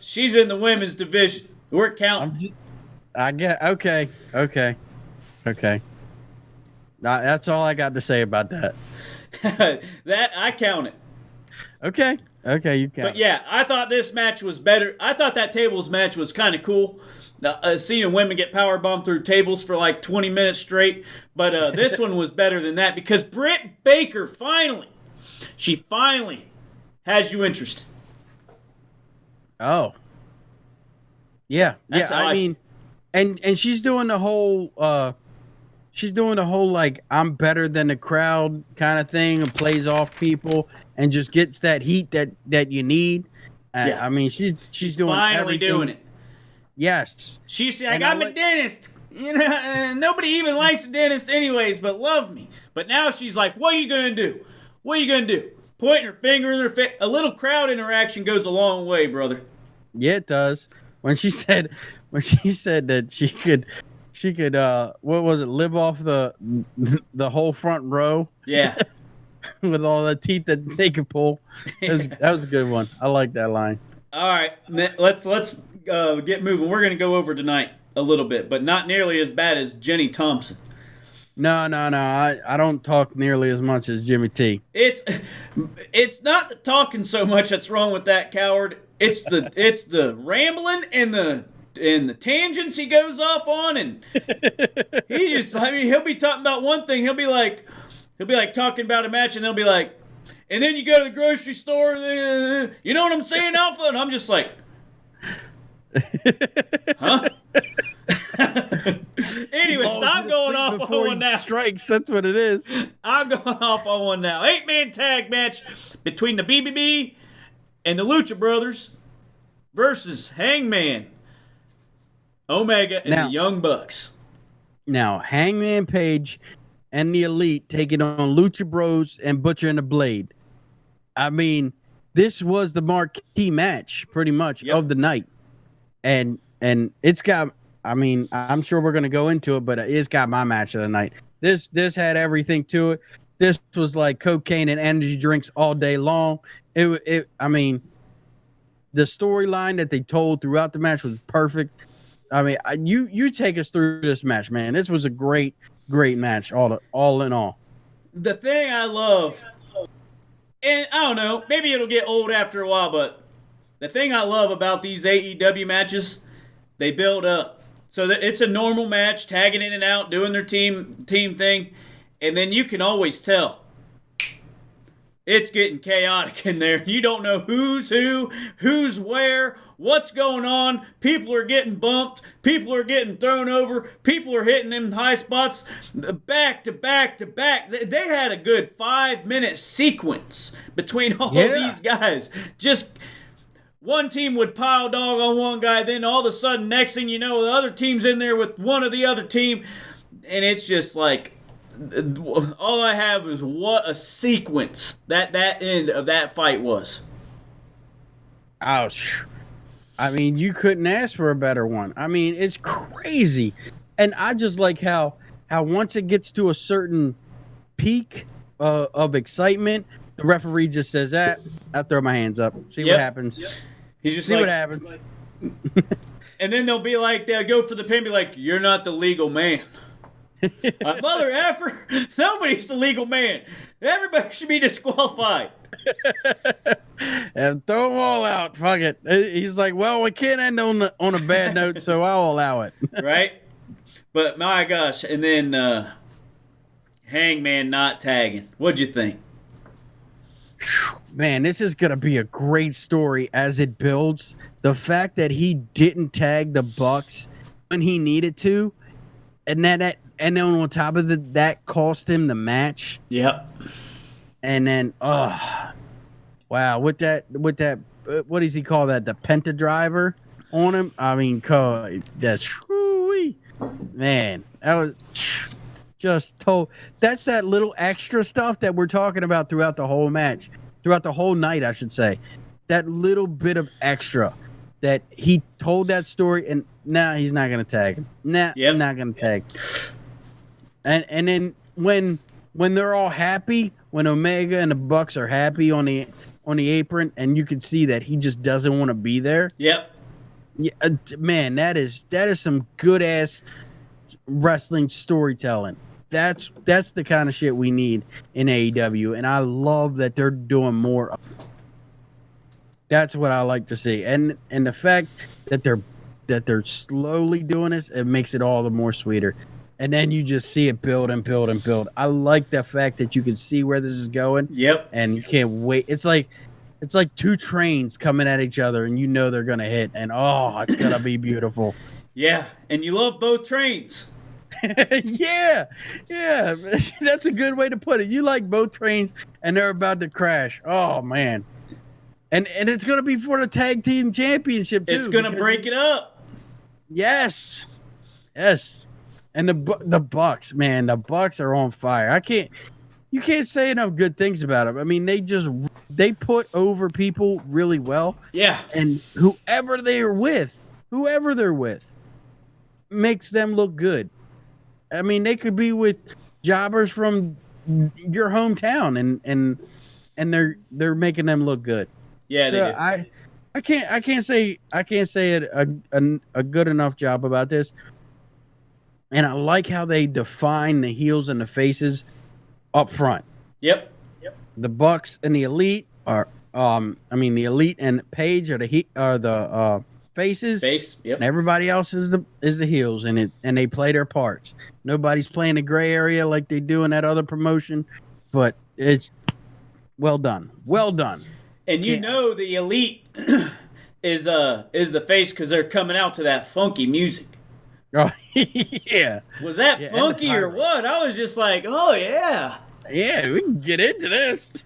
She's in the women's division. We're counting. I get okay. That's all I got to say about that. That I count it. Okay, you count. But yeah, I thought this match was better. I thought that tables match was kind of cool. Seeing women get powerbombed through tables for like 20 minutes straight. But this one was better than that because Britt Baker finally has you interested. Oh. Yeah. That's I mean, and she's doing the whole like I'm better than the crowd kind of thing and plays off people and just gets that heat that you need. Yeah. I mean, she's doing finally everything. Doing it. Yes. She said, I'm a dentist. You know, nobody even likes a dentist anyways, but love me. But now she's like, what are you going to do? What are you going to do? Pointing her finger in their face. A little crowd interaction goes a long way, brother. Yeah, it does. When she said that she could what was it, live off the whole front row? Yeah. With all the teeth that they could pull. That was a good one. I like that line. All right, let's get moving. We're going to go over tonight a little bit, but not nearly as bad as Jenny Thompson. No. I don't talk nearly as much as Jimmy T. It's not the talking so much that's wrong with that coward. It's the rambling and the tangents he goes off on, and he'll be talking about one thing. He'll be like talking about a match, and they'll be like, and then you go to the grocery store, and you know what I'm saying, Alpha? And I'm just like, huh? Anyways, I'm going off on one now. Strikes, that's what it is. I'm going off on one now. 8-man tag match between the BBB and the Lucha Brothers versus Hangman, Omega, and the Young Bucks. Now, Hangman Page and the Elite taking on Lucha Bros and Butcher and the Blade. I mean, this was the marquee match, pretty much, of the night. And it's got, I mean, I'm sure we're going to go into it, but it's got my match of the night. This had everything to it. This was like cocaine and energy drinks all day long. I mean, the storyline that they told throughout the match was perfect. I mean, you take us through this match, man. This was a great match, all in all. The thing I love, and I don't know, maybe it'll get old after a while, but the thing I love about these AEW matches, they build up. So that it's a normal match, tagging in and out, doing their team thing, and then you can always tell it's getting chaotic in there. You don't know who's who, who's where, what's going on. People are getting bumped. People are getting thrown over. People are hitting them high spots back to back to back. They had a good 5-minute sequence between all of these guys. Just one team would pile dog on one guy, then all of a sudden, next thing you know, the other team's in there with one of the other team, and it's just like, all I have is what a sequence that end of that fight was. Ouch. I mean, you couldn't ask for a better one. I mean, it's crazy. And I just like how once it gets to a certain peak of excitement, the referee just says that. I throw my hands up. See what happens. He's just see like, what happens. And then they'll be like, they'll go for the pin, be like, you're not the legal man. Mother effer, nobody's the legal man. Everybody should be disqualified. And throw them all out. Fuck it. He's like, well, we can't end on a bad note, so I'll allow it. Right? But my gosh, and then Hangman not tagging. What'd you think? Man, this is gonna be a great story as it builds. The fact that he didn't tag the Bucks when he needed to, and then on top of that cost him the match. Yep. And then, wow, with that, what does he call that? The Penta driver on him. I mean, that's man. That was just told. That's that little extra stuff that we're talking about throughout the whole match, throughout the whole night, I should say. That little bit of extra that he told that story, and now he's not gonna tag him. He's not gonna tag. And then when they're all happy, when Omega and the Bucks are happy on the apron, and you can see that he just doesn't want to be there. Yep. Yeah, man, that is some good ass wrestling storytelling. That's the kind of shit we need in AEW, and I love that they're doing more of it. That's what I like to see, and the fact that they're slowly doing this, it makes it all the more sweeter. And then you just see it build and build and build. I like the fact that you can see where this is going. Yep. And you can't wait. It's like two trains coming at each other, and you know they're gonna hit, and it's gonna be beautiful. Yeah, and you love both trains. yeah, that's a good way to put it. You like both trains, and they're about to crash. Oh man, and it's gonna be for the tag team championship too. It's gonna break it up. Yes. And the Bucks, man, the Bucks are on fire. You can't say enough good things about them. I mean, they put over people really well. Yeah. And whoever they're with, makes them look good. I mean, they could be with jobbers from your hometown, and they're making them look good. Yeah, so I can't say it a good enough job about this. And I like how they define the heels and the faces up front. Yep. The Bucks and the Elite are, the Elite and Paige are the faces. Yep. And everybody else is the heels, and they play their parts. Nobody's playing the gray area like they do in that other promotion, but it's well done. And you know the Elite is the face because they're coming out to that funky music. Oh yeah. Was that funky or what? I was just like, oh yeah. Yeah, we can get into this.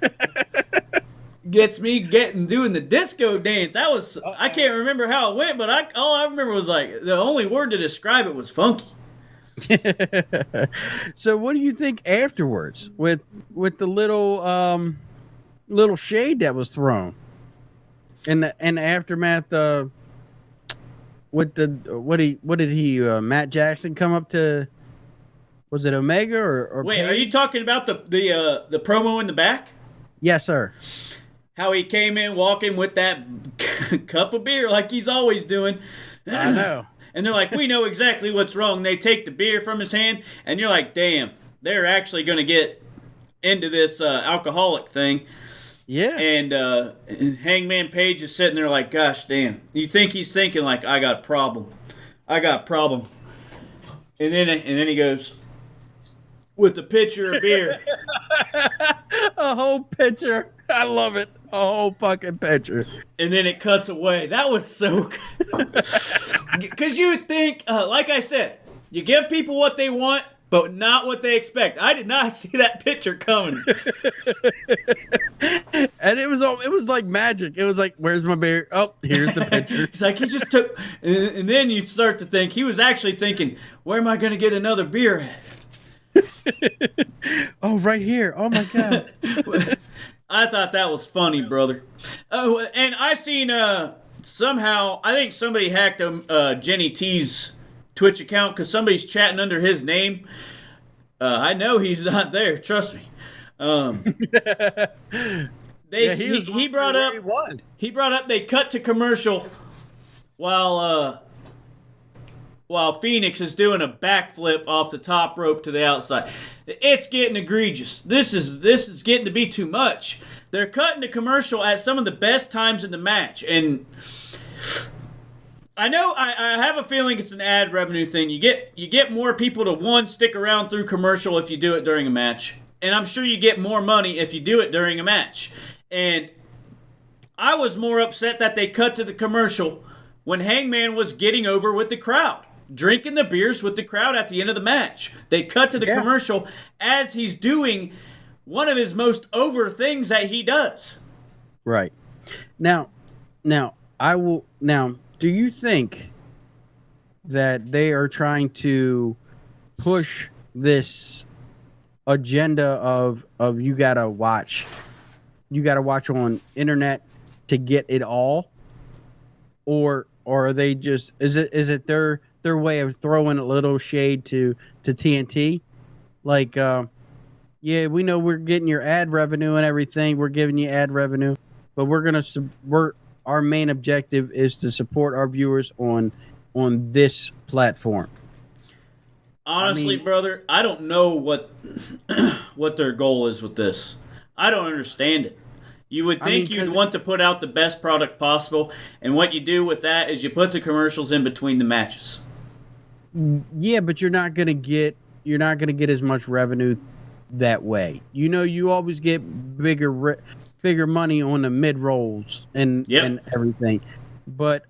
Gets me doing the disco dance. I can't remember how it went, but all I remember was like the only word to describe it was funky. So what do you think afterwards with the little shade that was thrown in the aftermath? With what did he Matt Jackson come up to? Was it Omega or wait? Paige? Are you talking about the promo in the back? Yes, sir. how he came in walking with that cup of beer like he's always doing. I know. And they're like, we know exactly what's wrong. They take the beer from his hand, and you're like, damn, they're actually going to get into this alcoholic thing. Yeah. And Hangman Page is sitting there like, gosh, damn. You think he's thinking like, I got a problem. And then he goes, with a pitcher of beer. A whole pitcher. I love it. A whole fucking pitcher. And then it cuts away. That was so good. Because you would think, like I said, you give people what they want, but not what they expect. I did not see that picture coming. And it was like magic. It was like, where's my beer? Oh, here's the picture. It's like he just took, and then you start to think, he was actually thinking, where am I going to get another beer at? Oh, right here. Oh, my God. I thought that was funny, brother. Oh, and I seen somehow, I think somebody hacked Jenny T's Twitch account because somebody's chatting under his name. I know he's not there. Trust me. He brought up they cut to commercial while Phoenix is doing a backflip off the top rope to the outside. It's getting egregious. This is getting to be too much. They're cutting the commercial at some of the best times in the match, and I know I have a feeling it's an ad revenue thing. You get more people to stick around through commercial if you do it during a match, and I'm sure you get more money if you do it during a match. And I was more upset that they cut to the commercial when Hangman was getting over with the crowd, drinking the beers with the crowd at the end of the match. They cut to the commercial as he's doing one of his most over things that he does. Right. Now, do you think that they are trying to push this agenda of you gotta watch on internet to get it all, or are they just is it their way of throwing a little shade to TNT, like yeah, we know we're getting your ad revenue and everything, we're giving you ad revenue, but our main objective is to support our viewers on this platform. Honestly, brother, I don't know what their goal is with this. I don't understand it. You would think you'd want to put out the best product possible, and what you do with that is you put the commercials in between the matches. Yeah, but you're not gonna get as much revenue that way. You know, you always get bigger money on the mid rolls and everything. But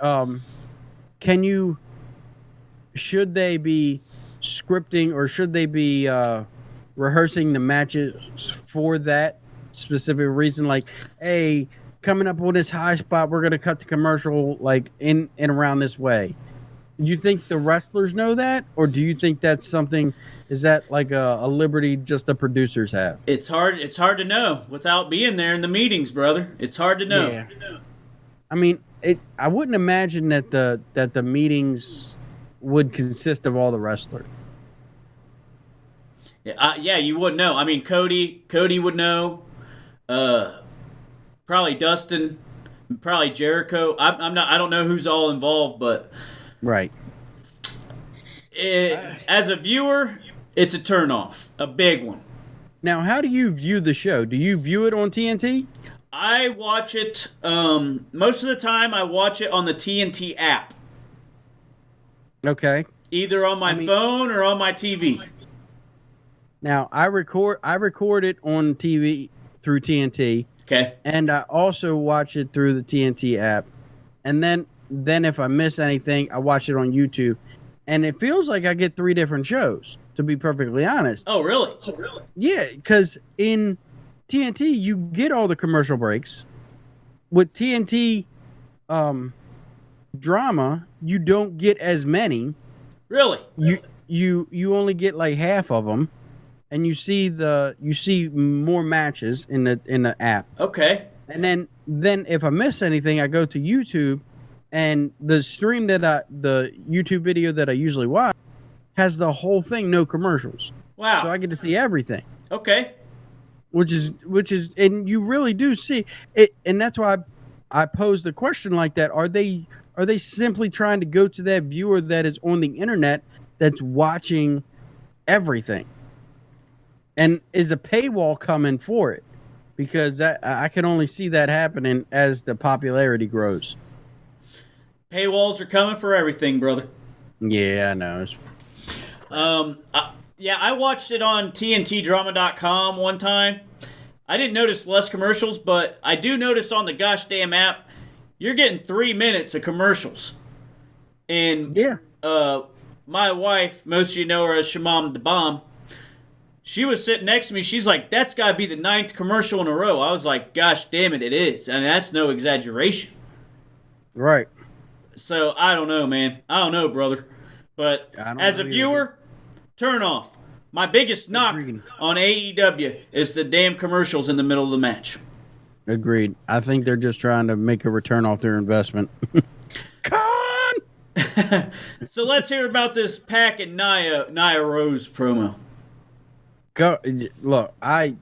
should they be scripting, or should they be rehearsing the matches for that specific reason? Like, hey, coming up on this high spot, we're gonna cut the commercial like in and around this way. Do you think the wrestlers know that, or do you think that's something? Is that like a liberty just the producers have? It's hard to know without being there in the meetings, brother. It's hard to know. Yeah. I mean, I wouldn't imagine that the meetings would consist of all the wrestlers. Yeah, you wouldn't know. I mean, Cody would know. Probably Dustin, probably Jericho. I don't know who's all involved, but right. As a viewer, it's a turnoff, a big one. Now, how do you view the show? Do you view it on TNT? I watch it, most of the time I watch it on the TNT app. Okay. Either on my phone or on my TV. Now, I record it on TV through TNT. Okay. And I also watch it through the TNT app. And then if I miss anything, I watch it on YouTube. And it feels like I get 3 different shows, to be perfectly honest. Oh, really? Yeah, because in TNT, you get all the commercial breaks. With TNT drama, you don't get as many. Really? You only get like half of them, and you see more matches in the app. Okay. And then if I miss anything, I go to YouTube, and the YouTube video that I usually watch has the whole thing, no commercials. Wow. So I get to see everything. Okay. which is, and you really do see it, and that's why I posed the question like that. Are they simply trying to go to that viewer that is on the internet that's watching everything, and is a paywall coming for it? Because that I can only see that happening as the popularity grows. Paywalls are coming for everything, brother. Yeah, I know. I watched it on TNTDrama.com one time. I didn't notice less commercials, but I do notice on the gosh damn app, you're getting 3 minutes of commercials. And my wife, most of you know her as Shamam the Bomb, she was sitting next to me. She's like, that's got to be the 9th commercial in a row. I was like, gosh damn it, it is. And that's no exaggeration. Right. So, I don't know, man. I don't know, brother. But as a viewer, turn off. My biggest knock on AEW is the damn commercials in the middle of the match. Agreed. I think they're just trying to make a return off their investment. Con! So let's hear about this PAC and Nia Rose promo. Look, I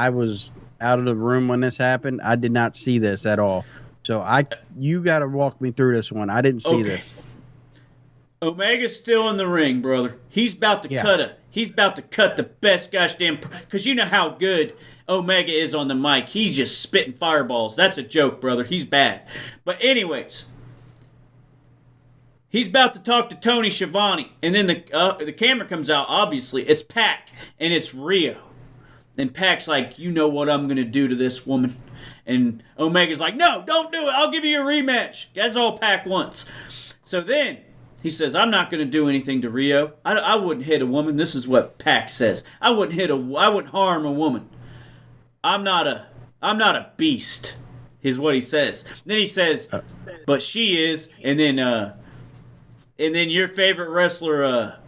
was out of the room when this happened. I did not see this at all. So you got to walk me through this one. I didn't see this. Omega's still in the ring, brother. He's about to cut the best gosh damn, because you know how good Omega is on the mic. He's just spitting fireballs. That's a joke, brother. He's bad. But anyways, he's about to talk to Tony Schiavone, and then the camera comes out. Obviously, it's PAC and it's Rio, and PAC's like, you know what I'm gonna do to this woman, and Omega's like, no, don't do it. I'll give you a rematch. That's all PAC wants. So then he says, I'm not going to do anything to Rio. I wouldn't hit a woman. This is what PAC says. I wouldn't harm a woman. I'm not a beast, is what he says. Then he says, but she is. And then your favorite wrestler,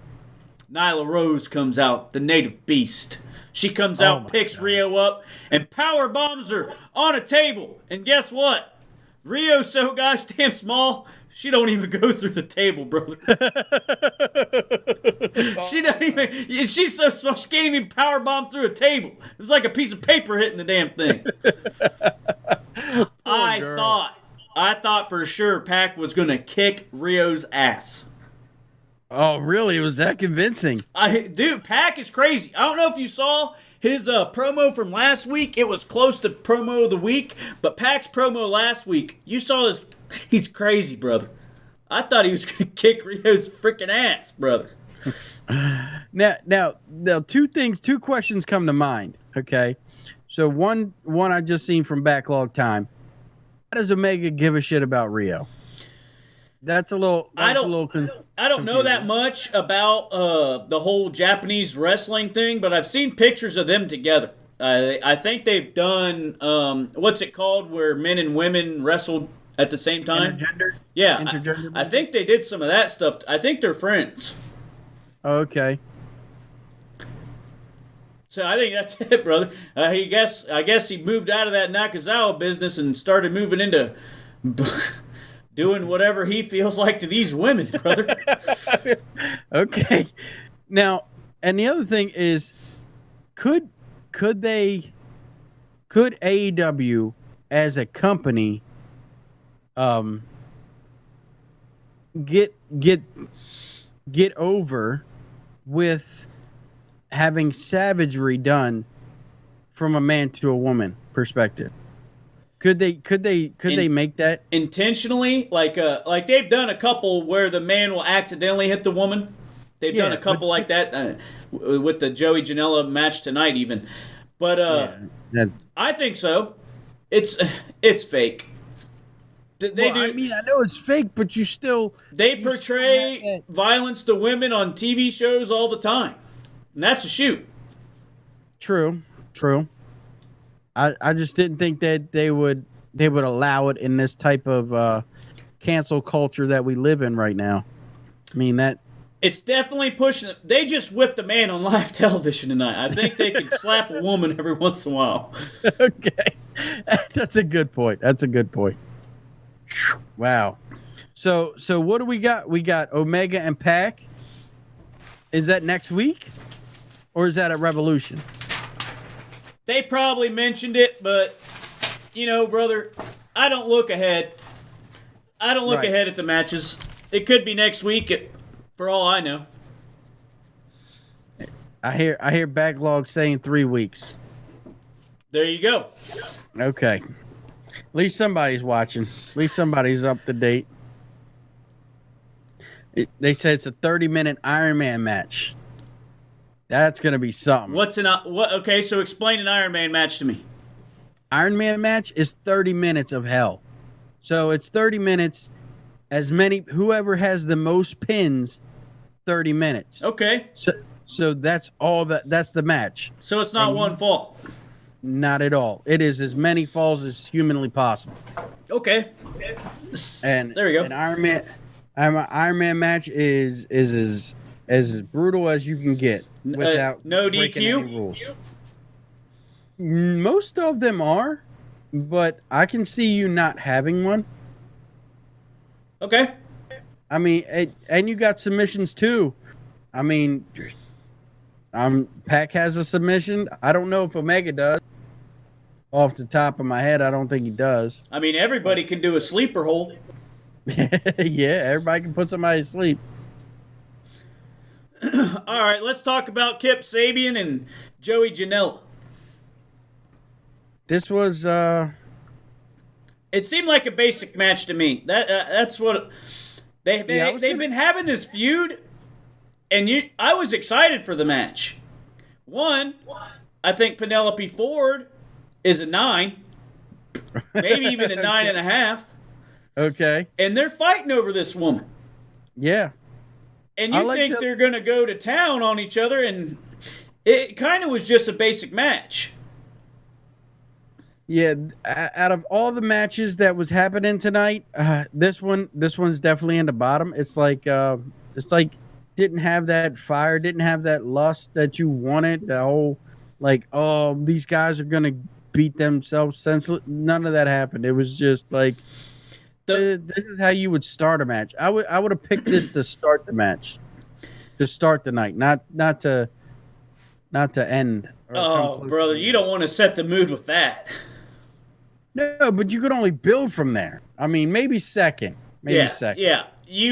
Nyla Rose, comes out, the native beast. She comes out, picks Rio up, and power bombs her on a table. And guess what? Rio's so gosh damn small, she don't even go through the table, brother. She's so small, she can't even power bomb through a table. It was like a piece of paper hitting the damn thing. I thought for sure PAC was going to kick Rio's ass. Oh, really? It was that convincing? Dude, PAC is crazy. I don't know if you saw his promo from last week. It was close to promo of the week, but PAC's promo last week, you saw his. He's crazy, brother. I thought he was going to kick Rio's freaking ass, brother. Now, two questions come to mind. Okay, so one I just seen from Backlog time. How does Omega give a shit about Rio? I don't know that much about the whole Japanese wrestling thing, but I've seen pictures of them together. I think they've done what's it called, where men and women wrestled at the same time? Intergender? Yeah, Intergender I think they did some of that stuff. I think they're friends. Okay. So I think that's it, brother. I guess he moved out of that Nakazawa business and started moving into doing whatever he feels like to these women, brother. Okay. Now, and the other thing is, could AEW as a company get over with having savagery done from a man to a woman perspective? Could they make that intentionally? Like they've done a couple where the man will accidentally hit the woman. They've done a couple like that with the Joey Janela match tonight, even. But I think so. It's fake. I mean, I know it's fake, but they portray violence to women on TV shows all the time, and that's a shoot. True. I just didn't think that they would allow it in this type of cancel culture that we live in right now. I mean, that it's definitely pushing. They just whipped a man on live television tonight. I think they can slap a woman every once in a while. Okay, that's a good point. Wow. So what do we got? We got Omega and PAC. Is that next week, or is that at Revolution? They probably mentioned it, but, you know, brother, I don't look ahead. I don't look Right. ahead at the matches. It could be next week, for all I know. I hear Backlog saying 3 weeks. There you go. Okay. At least somebody's watching. At least somebody's up to date. They said it's a 30-minute Iron Man match. That's gonna be something. What? Okay, so explain an Iron Man match to me. Iron Man match is 30 minutes of hell. So it's 30 minutes. Whoever has the most pins, 30 minutes. Okay, So that's all that's the match. so it's not one fall. Not at all. It is as many falls as humanly possible. Okay. And there you go. An Iron Man match is as brutal as you can get without no breaking DQ? any rules. Most of them are, but I can see you not having one. Okay. I mean, and you got submissions too. I mean, Pac has a submission. I don't know if Omega does. Off the top of my head, I don't think he does. I mean, everybody can do a sleeper hold. Yeah, everybody can put somebody to sleep. All right, let's talk about Kip Sabian and Joey Janela. This was It seemed like a basic match to me. That's what they've been having this feud, and I was excited for the match. One, I think Penelope Ford is a 9, maybe even a 9.5, okay. and they're fighting over this woman. Yeah. And you think they're going to go to town on each other, and it kind of was just a basic match. Yeah, out of all the matches that was happening tonight, this one's definitely in the bottom. It's like didn't have that fire, didn't have that lust that you wanted. The whole like, oh, these guys are gonna beat themselves senseless. None of that happened. It was just like this is how you would start a match. I would have picked this to start the match, to start the night, not to end. Oh, brother, you don't want to set the mood with that. No, but you could only build from there. I mean, maybe second. Yeah.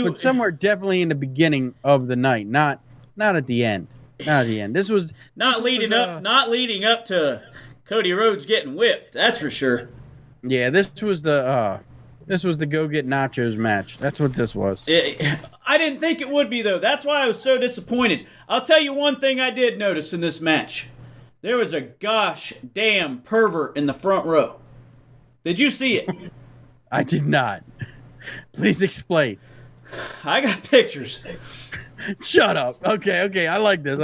But somewhere definitely in the beginning of the night, not at the end. Not at the end. This was not leading up to Cody Rhodes getting whipped. That's for sure. Yeah, this was the go get nachos match. That's what this was. I didn't think it would be though. That's why I was so disappointed. I'll tell you one thing I did notice in this match. There was a gosh damn pervert in the front row. Did you see it? I did not. Please explain. I got pictures. Shut up. Okay. I like this.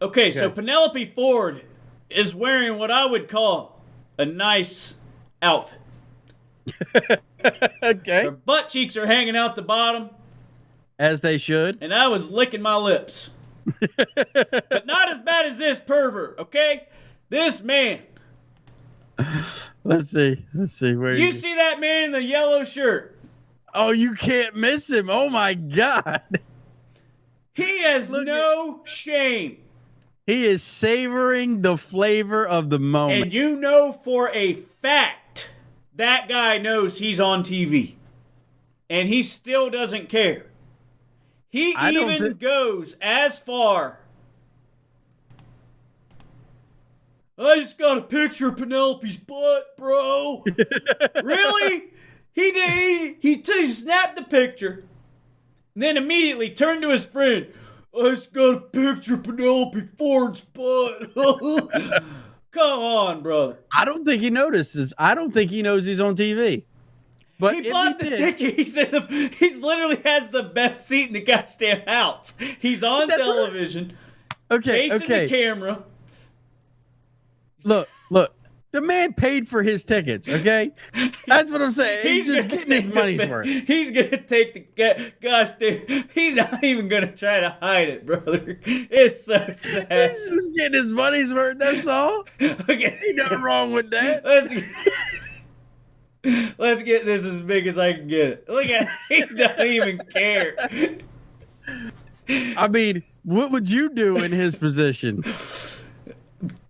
Okay, so Penelope Ford is wearing what I would call a nice outfit. Okay. Her butt cheeks are hanging out the bottom. As they should. And I was licking my lips. But not as bad as this pervert, okay? This man. Let's see. Where you see that man in the yellow shirt? Oh, you can't miss him. Oh my God. He has no shame. He is savoring the flavor of the moment. And you know for a fact that guy knows he's on TV. And he still doesn't care. He even goes as far. I just got a picture of Penelope's butt, bro. Really? He did. He snapped the picture, and then immediately turned to his friend. I just got a picture of Penelope Ford's butt. Come on, brother. I don't think he notices. I don't think he knows he's on TV. But he bought the ticket. He's literally has the best seat in the goddamn house. He's on television. Facing the camera. Look. The man paid for his tickets, okay? That's what I'm saying. He's just getting his money's worth. He's going to take the... Gosh, dude. He's not even going to try to hide it, brother. It's so sad. He's just getting his money's worth, that's all. Okay. Ain't nothing wrong with that. Let's get this as big as I can get it. Look at him. He doesn't even care. I mean, what would you do in his position?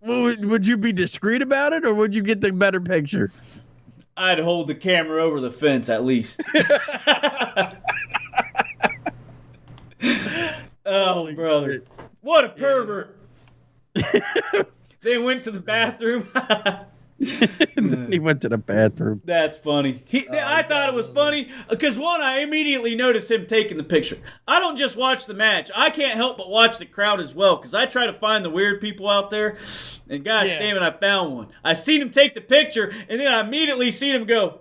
Would you be discreet about it, or would you get the better picture? I'd hold the camera over the fence at least. Oh, brother. shit. What a pervert. They went to the bathroom. He went to the bathroom. That's funny. I thought it was funny because, one, I immediately noticed him taking the picture. I don't just watch the match. I can't help but watch the crowd as well because I try to find the weird people out there. And gosh damn it, I found one. I seen him take the picture, and then I immediately seen him go,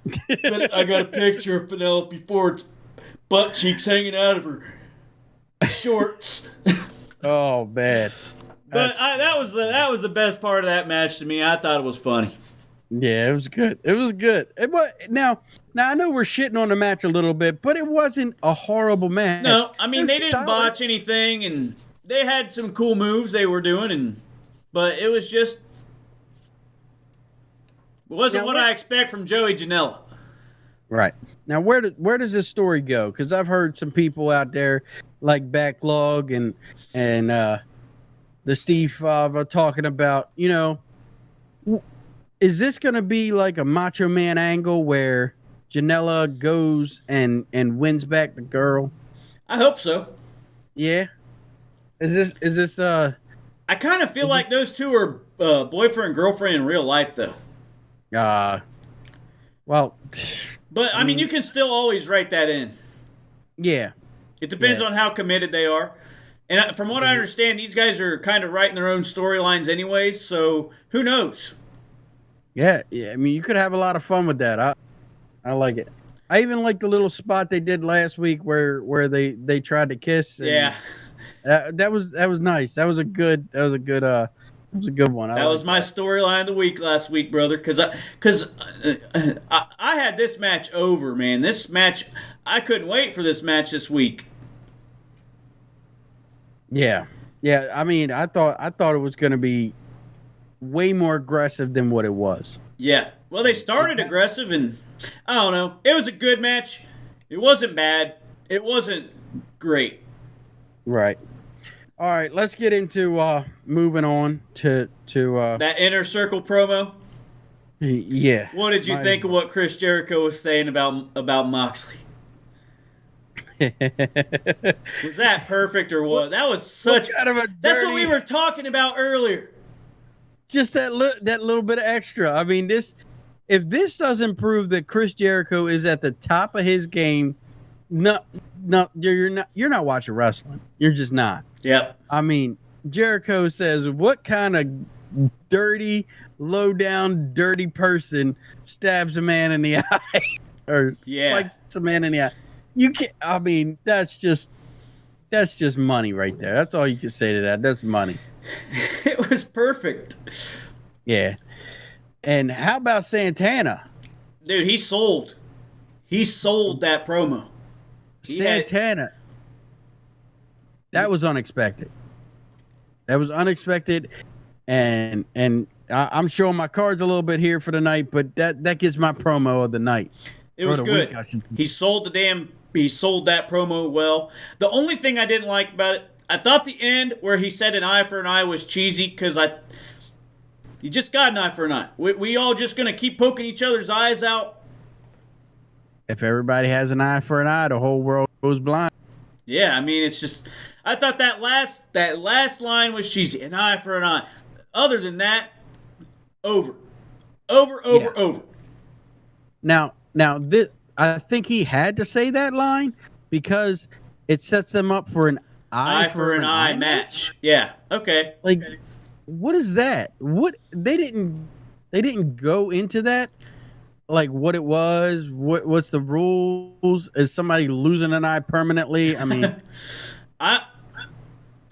but I got a picture of Penelope Ford's butt cheeks hanging out of her shorts. Oh man. But that was the best part of that match to me. I thought it was funny. Yeah, it was good. It was good. Now I know we're shitting on the match a little bit, but it wasn't a horrible match. No, I mean they didn't solid. botch anything, and they had some cool moves they were doing, but it was just wasn't what I expect from Joey Janela. Right. Now where does this story go? Because I've heard some people out there like Backlog and the Steve Fava talking about, is this going to be like a Macho Man angle where Janela goes and wins back the girl? I hope so. Yeah. Is this I kind of feel like those two are boyfriend and girlfriend in real life, though. Well, but I mean, you can still always write that in. yeah. It depends on how committed they are. And from what I understand, these guys are kind of writing their own storylines anyways, so who knows? Yeah. I mean, you could have a lot of fun with that. I like it. I even like the little spot they did last week where they tried to kiss. Yeah. That was nice. That was a good one. That was my storyline of the week last week, brother, because I had this match over, man. This match, I couldn't wait for this match this week. Yeah. I mean, I thought it was going to be way more aggressive than what it was. Yeah. Well, they started aggressive, and I don't know. It was a good match. It wasn't bad. It wasn't great. Right. All right. Let's get into moving on to That Inner Circle promo. Yeah. What did you think of what Chris Jericho was saying about Moxley? Was that perfect or what? That was such. What kind of a that's what we were talking about earlier. Just that little bit of extra. I mean, if this doesn't prove that Chris Jericho is at the top of his game, no, you're not watching wrestling. You're just not. Yep. I mean, Jericho says, "What kind of dirty, low down, dirty person stabs a man in the eye or spikes a man in the eye?" You can't. I mean, that's just money right there. That's all you can say to that. That's money. It was perfect. Yeah. And how about Santana? Dude, he sold. He sold that promo. Santana. That was unexpected. That was unexpected. And I'm showing my cards a little bit here for the night, but that gives my promo of the night. It was good. He sold that promo well. The only thing I didn't like about it, I thought the end where he said an eye for an eye was cheesy because you just got an eye for an eye. We all just going to keep poking each other's eyes out. If everybody has an eye for an eye, the whole world goes blind. Yeah, I mean, it's just, I thought that last line was cheesy. An eye for an eye. Other than that, over. Now this, I think he had to say that line because it sets them up for an eye for an eye match. Yeah. Okay. Like, what is that? What they didn't go into that. Like what it was. What's the rules? Is somebody losing an eye permanently? I mean,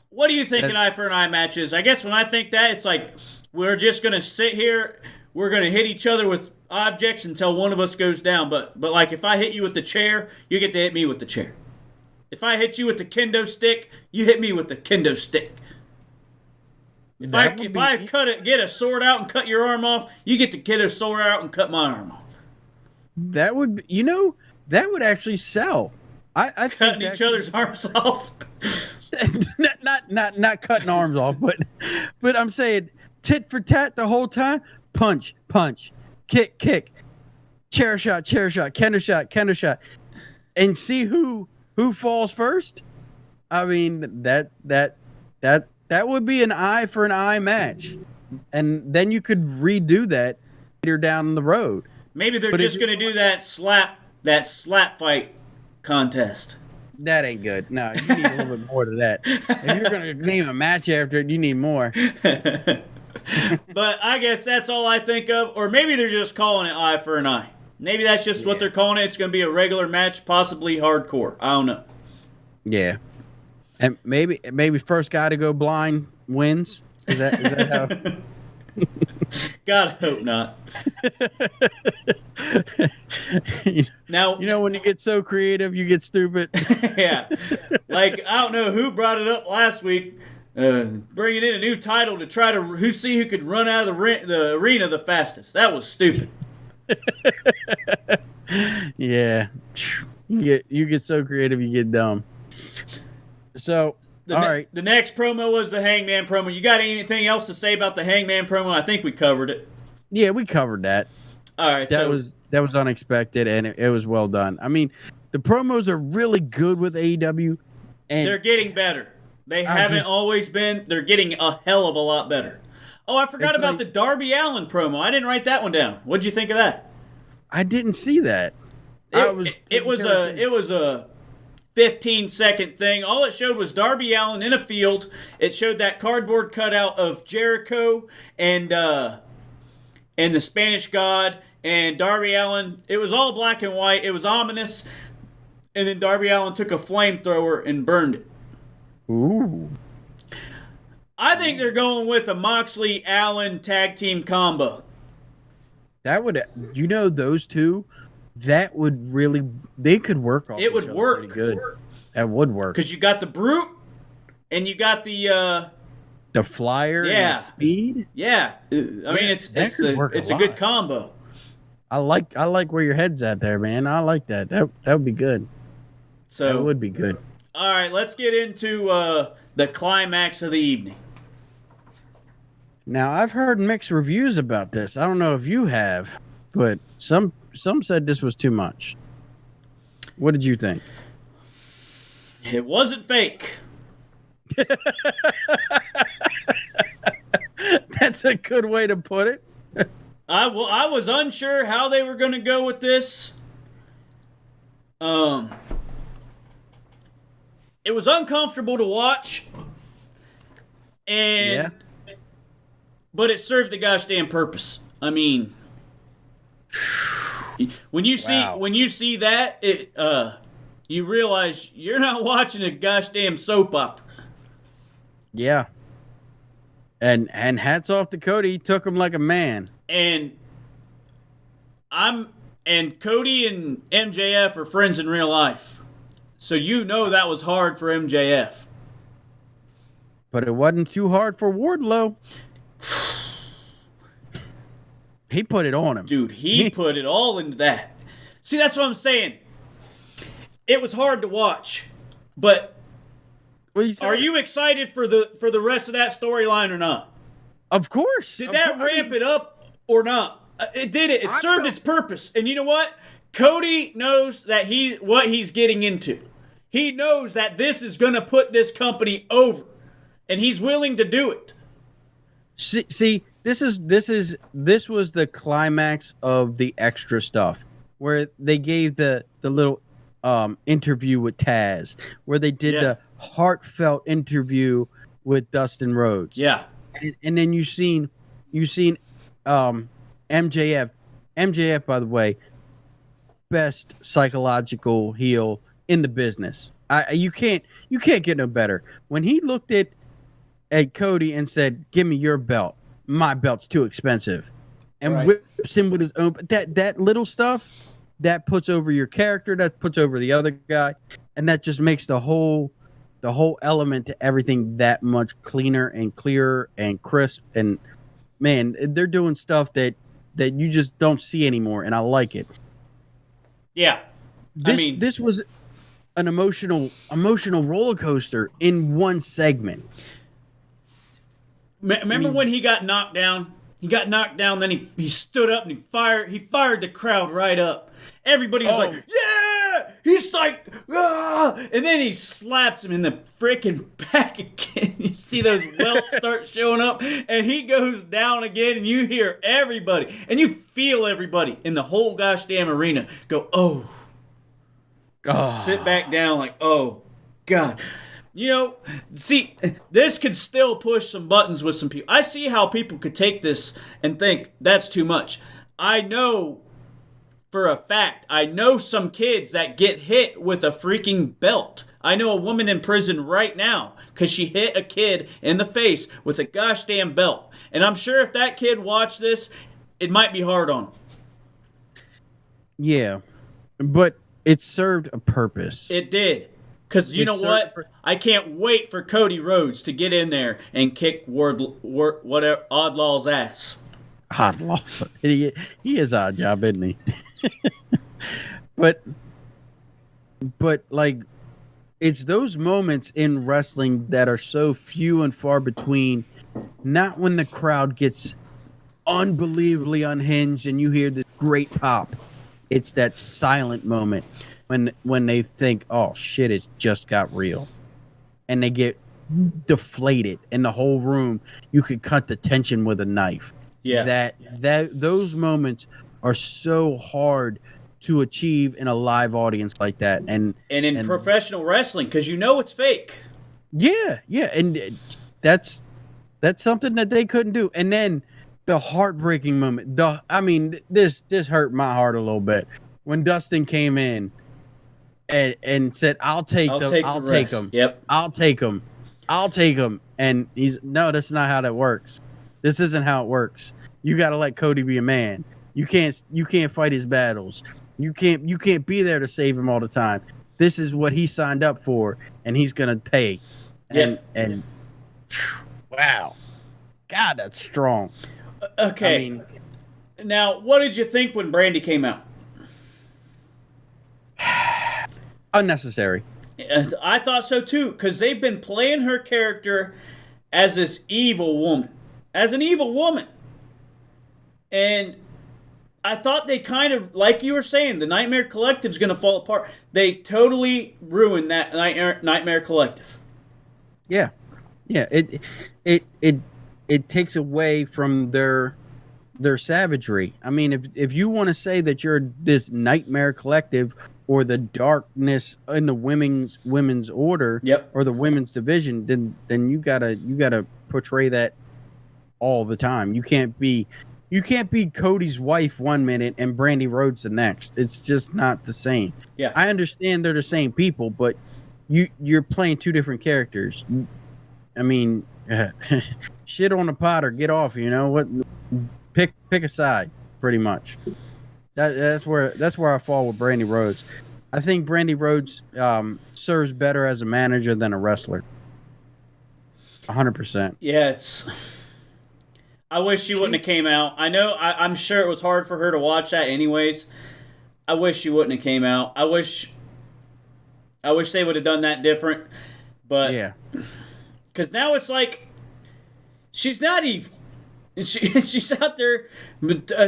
what do you think an eye for an eye match is? I guess when I think that, it's like we're just gonna sit here. We're gonna hit each other with objects until one of us goes down. But like if I hit you with the chair, you get to hit me with the chair. If I hit you with the kendo stick, you hit me with the kendo stick. If I get a sword out and cut your arm off, you get to get a sword out and cut my arm off. That would that would actually sell. I cutting each other's arms off. not cutting arms off, but I'm saying tit for tat the whole time. Punch, kick, chair shot, counter shot, and see who falls first. I mean that would be an eye for an eye match, and then you could redo that later down the road. Maybe they're just going to do that slap fight contest. That ain't good. No, you need a little bit more to that. If you're going to name a match after it, you need more. But I guess that's all I think of. Or maybe they're just calling it eye for an eye. Maybe that's just what they're calling it. It's going to be a regular match, possibly hardcore. I don't know. Yeah. And maybe first guy to go blind wins. Is that how? God, I hope not. Now, when you get so creative, you get stupid. Yeah. Like, I don't know who brought it up last week, bringing in a new title to try to see who could run out of the arena the fastest. That was stupid. Yeah. You get so creative, you get dumb. So, all right. The next promo was the Hangman promo. You got anything else to say about the Hangman promo? I think we covered it. Yeah, we covered that. All right. That was unexpected, and it was well done. I mean, the promos are really good with AEW. And they're getting better. They haven't always been. They're getting a hell of a lot better. Oh, I forgot about the Darby Allin promo. I didn't write that one down. What'd you think of that? I didn't see that. It was a 15-second thing. All it showed was Darby Allin in a field. It showed that cardboard cutout of Jericho and the Spanish God and Darby Allin. It was all black and white. It was ominous. And then Darby Allin took a flamethrower and burned it. Ooh. I think they're going with a Moxley Allin tag team combo. That would, those two. That would really, they could work off. It would work. Pretty good. That would work. Because you got the Brute, and you got the Flyer, and the Speed. Yeah, I mean it's a good combo. I like where your head's at there, man. I like that. That would be good. So that would be good. All right, let's get into the climax of the evening. Now I've heard mixed reviews about this. I don't know if you have, but some said this was too much. What did you think? It wasn't fake. That's a good way to put it. I was unsure how they were going to go with this. It was uncomfortable to watch, but it served the gosh damn purpose. I mean, when you see that, you realize you're not watching a gosh damn soap opera. Yeah. And hats off to Cody. He took him like a man. And Cody and MJF are friends in real life. So that was hard for MJF. But it wasn't too hard for Wardlow. He put it on him. Dude, he put it all into that. See, that's what I'm saying. It was hard to watch. But are you excited for the rest of that storyline or not? Of course. Did that ramp it up or not? It did it. It served its purpose. And you know what? Cody knows that what he's getting into. He knows that this is going to put this company over. And he's willing to do it. See, this was the climax of the extra stuff where they gave the little interview with Taz, where they did the heartfelt interview with Dustin Rhodes. Yeah. And then you seen MJF. MJF, by the way, best psychological heel in the business. You can't get no better. When he looked at Cody and said, "Give me your belt. My belt's too expensive," and whips him with his own. That little stuff that puts over your character, that puts over the other guy, and that just makes the whole element to everything that much cleaner and clearer and crisp. And man, they're doing stuff that you just don't see anymore, and I like it. Yeah, This was an emotional roller coaster in one segment. Remember when he got knocked down? He got knocked down, then he stood up and he fired the crowd right up. Everybody was like, yeah! He's like, ah! And then he slaps him in the freaking back again. You see those welts start showing up, and he goes down again, and you hear everybody, and you feel everybody in the whole gosh damn arena go, oh. Sit back down like, oh, God. You know, see, this could still push some buttons with some people. I see how people could take this and think that's too much. I know for a fact, I know some kids that get hit with a freaking belt. I know a woman in prison right now because she hit a kid in the face with a gosh damn belt. And I'm sure if that kid watched this, it might be hard on him. Yeah, but it served a purpose. It did. Because you know what? I can't wait for Cody Rhodes to get in there and kick whatever Oddlaw's ass. Oddlaw. He is odd job, isn't he? But like, it's those moments in wrestling that are so few and far between. Not when the crowd gets unbelievably unhinged and you hear this great pop. It's that silent moment when they think, oh shit, it just got real, and they get deflated in the whole room. You could cut the tension with a knife. Yeah, those moments are so hard to achieve in a live audience like that, and in professional wrestling, because you know it's fake. Yeah, and that's something that they couldn't do. And then the heartbreaking moment. This hurt my heart a little bit when Dustin came in and said, I'll take them. Yep. I'll take them. And he's, no, that's not how that works. This isn't how it works. You got to let Cody be a man. You can't fight his battles. You can't be there to save him all the time. This is what he signed up for, and he's going to pay. And wow. God, that's strong. Okay. Now, what did you think when Brandy came out? Unnecessary. I thought so too, because they've been playing her character as this evil woman. As an evil woman. And I thought they kind of, like you were saying, the Nightmare Collective's going to fall apart. They totally ruined that Nightmare Collective. Yeah. It takes away from their savagery. I mean, if you want to say that you're this Nightmare Collective or the darkness in the women's order, yep, or the women's division, then you gotta portray that all the time. You can't be Cody's wife one minute and Brandy Rhodes the next. It's just not the same. Yeah, I understand they're the same people, but you're playing two different characters. I mean, shit on the pot or get off. You know what? Pick a side, pretty much. That's where I fall with Brandy Rhodes. I think Brandy Rhodes serves better as a manager than a wrestler. 100%. Yeah, I wish she wouldn't have came out. I know. I'm sure it was hard for her to watch that, anyways. I wish she wouldn't have came out. I wish they would have done that different. But yeah, because now it's like she's not evil. She's out there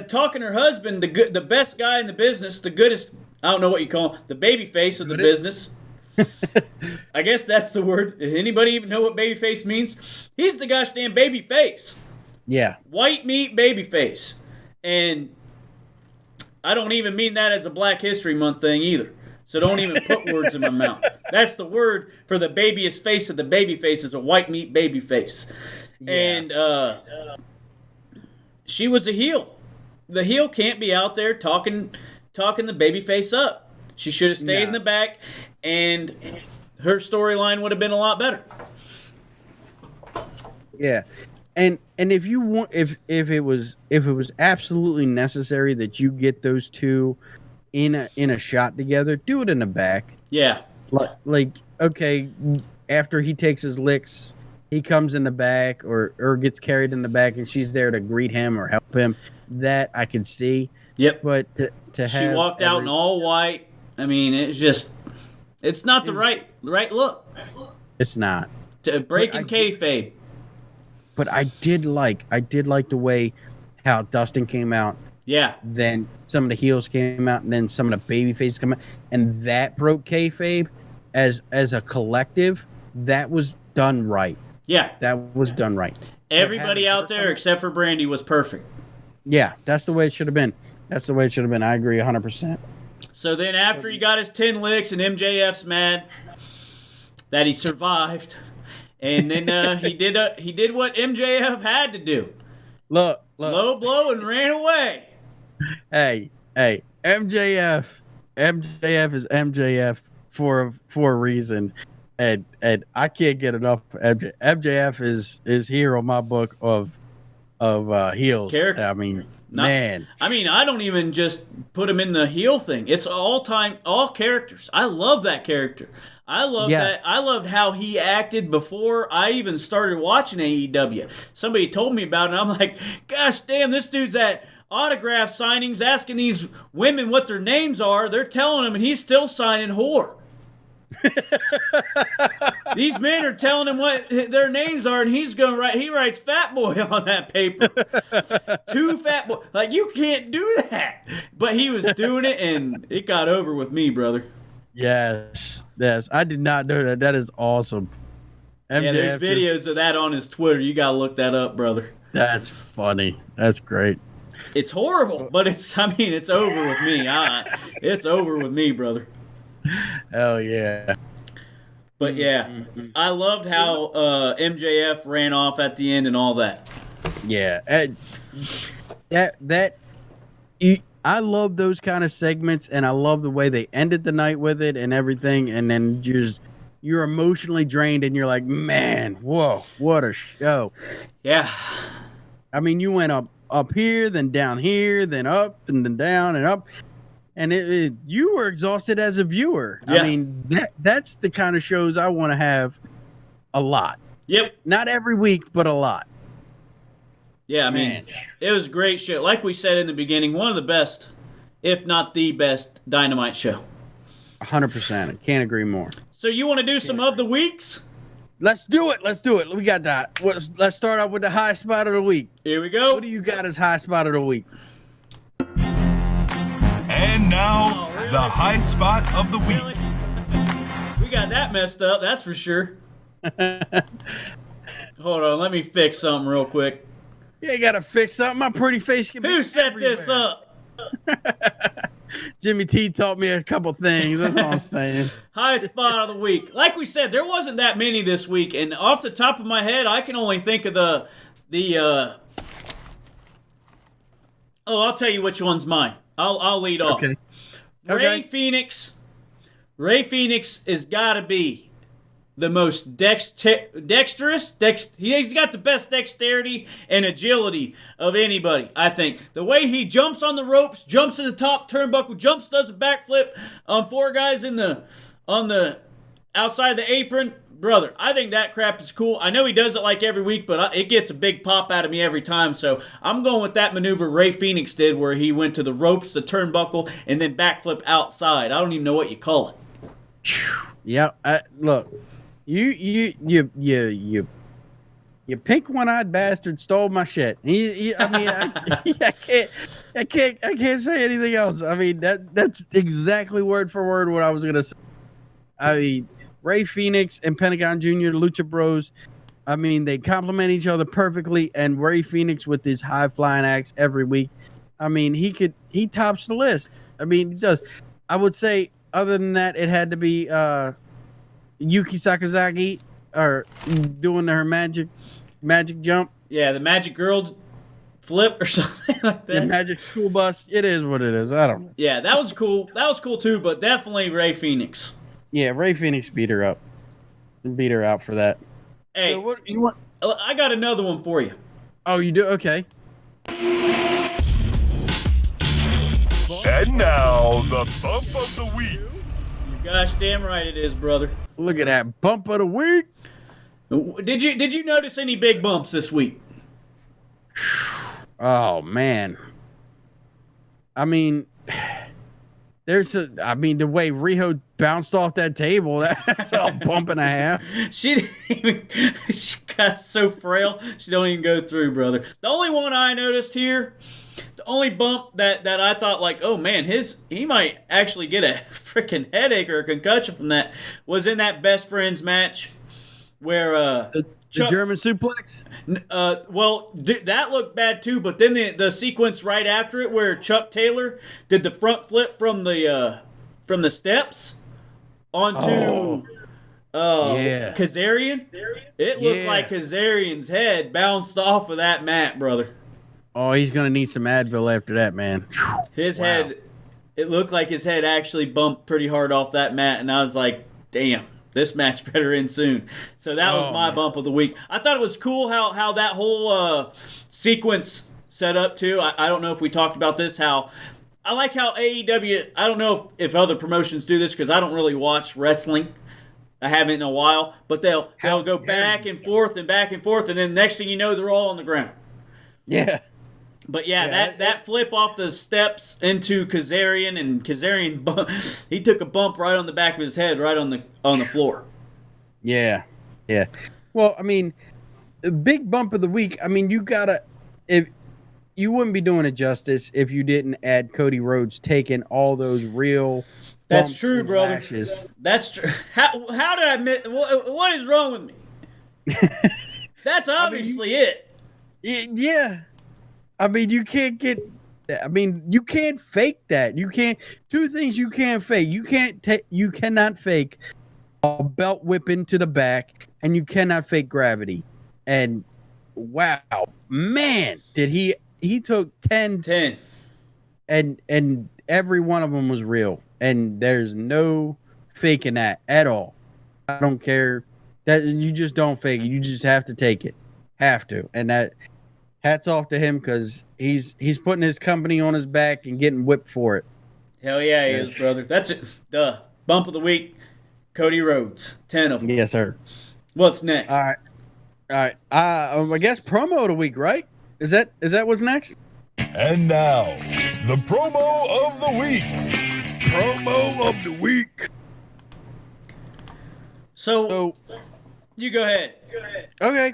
talking her husband, the best guy in the business, the goodest. I don't know what you call him, the babyface of the business. I guess that's the word. Does anybody even know what babyface means? He's the gosh damn babyface. Yeah. White meat babyface. And I don't even mean that as a Black History Month thing either. So don't even put words in my mouth. That's the word for the babyest face of the babyface, is a white meat babyface. Yeah. And she was a heel. The heel can't be out there talking the babyface up. She should have stayed in the back, and her storyline would have been a lot better. Yeah. And if you want, if it was absolutely necessary that you get those two in a shot together, do it in the back. Yeah. Like okay, after he takes his licks, he comes in the back or gets carried in the back, and she's there to greet him or help him. That I can see. Yep. But to she walked out in all white. I mean, it It's not the right look. It's not. Breaking kayfabe. But I did like the way how Dustin came out. Yeah. Then some of the heels came out, and then some of the baby faces come out, and that broke kayfabe as a collective. That was done right. Yeah. That was done right. Everybody out there except for Brandy was perfect. Yeah, that's the way it should have been. That's the way it should have been. I agree 100%. So then after he got his 10 licks and MJF's mad that he survived, and then he did what MJF had to do. Look. Low blow and ran away. Hey, MJF is MJF for a reason. And I can't get enough of MJF. MJF is here on my book of heels. Character. I mean, man. I mean, I don't even just put him in the heel thing. It's all characters. I love that character. I love that. I loved how he acted before I even started watching AEW. Somebody told me about it, and I'm like, gosh damn, this dude's at autograph signings asking these women what their names are. They're telling him, and he's still signing whore. These men are telling him what their names are, and he's going to write. He writes "fat boy" on that paper. Two fat boy. Like, you can't do that. But he was doing it, and it got over with me, brother. Yes. I did not know that. That is awesome. MJF, yeah, there's videos of that on his Twitter. You got to look that up, brother. That's funny. That's great. It's horrible, but it's over with me. It's over with me, brother. Hell yeah. But yeah, I loved how MJF ran off at the end and all that. Yeah. I love those kind of segments, and I love the way they ended the night with it and everything, and then you're emotionally drained, and you're like, man, whoa, what a show. Yeah. I mean, you went up here, then down here, then up, and then down and up. And you were exhausted as a viewer. Yeah. I mean, that's the kind of shows I want to have a lot. Yep. Not every week, but a lot. Yeah, I mean, it was a great show. Like we said in the beginning, one of the best, if not the best, Dynamite show. 100%. I can't agree more. So you want to do some of the weeks? Let's do it. We got that. Let's start out with the high spot of the week. Here we go. What do you got as high spot of the week? And now, the high spot of the week. Really? We got that messed up, that's for sure. Hold on, let me fix something real quick. Yeah, you gotta fix something. My pretty face can be Who set everywhere. this up? Jimmy T taught me a couple things. That's all I'm saying. High spot of the week. Like we said, there wasn't that many this week, and off the top of my head, I can only think of the I'll tell you which one's mine. I'll lead off. Okay. Ray Phoenix has got to be the most dexterous. He's got the best dexterity and agility of anybody, I think. The way he jumps on the ropes, jumps to the top turnbuckle, does a backflip on four guys on the outside of the apron. Brother, I think that crap is cool. I know he does it like every week, but it gets a big pop out of me every time. So I'm going with that maneuver Ray Phoenix did where he went to the ropes, the turnbuckle, and then backflip outside. I don't even know what you call it. Yeah, look, you pink one-eyed bastard stole my shit. I can't say anything else. I mean, that's exactly word for word what I was gonna say. I mean, Ray Phoenix and Pentagon Jr., Lucha Bros, I mean, they complement each other perfectly, and Ray Phoenix with his high-flying acts every week, I mean, he tops the list. I mean, he does. I would say, other than that, it had to be Yuki Sakazaki or doing her magic jump. Yeah, the Magic Girl flip or something like that. The Magic School Bus. It is what it is. I don't know. Yeah, that was cool. That was cool too, but definitely Ray Phoenix. Yeah, Ray Phoenix beat her up. Beat her out for that. Hey, so what you want? I got another one for you. Oh, you do? Okay. And now, the bump of the week. You're gosh damn right it is, brother. Look at that bump of the week. Did you notice any big bumps this week? Oh, man. I mean, I mean, the way Riho bounced off that table, that's a bump and a half. She didn't even, she got so frail, she don't even go through, brother. The only one I noticed here, the only bump that I thought like, oh man, he might actually get a freaking headache or a concussion from that, was in that best friends match where The German suplex? that looked bad too, but then the sequence right after it where Chuck Taylor did the front flip from the steps onto Kazarian. It looked like Kazarian's head bounced off of that mat, brother. Oh, he's going to need some Advil after that, man. His head, it looked like his head actually bumped pretty hard off that mat, and I was like, damn. This match better end soon. So that was my bump of the week. I thought it was cool how that whole sequence set up too. I don't know if we talked about this. How I like how AEW. I don't know if other promotions do this because I don't really watch wrestling. I haven't in a while. But they'll go back and forth, and then next thing you know, they're all on the ground. Yeah. But that flip off the steps into Kazarian, and Kazarian, he took a bump right on the back of his head, right on the floor. Yeah. Well, I mean, a big bump of the week. I mean, if you wouldn't be doing it justice if you didn't add Cody Rhodes taking all those real. That's true, brother. Lashes. That's true. How did I miss? What is wrong with me? That's obviously it. Yeah. I mean, you can't fake that. You can't. Two things you can't fake. You cannot fake a belt whipping to the back, and you cannot fake gravity. And wow, man, did he took 10, and every one of them was real. And there's no faking that at all. I don't care that you just don't fake it. You just have to take it. Have to, and that. Hats off to him because he's putting his company on his back and getting whipped for it. Hell yeah, he is, brother. That's it. Duh. Bump of the week, Cody Rhodes. 10 of them. Yes, sir. What's next? All right. I guess promo of the week, right? Is that what's next? And now, the promo of the week. Promo of the week. So you go ahead. Okay.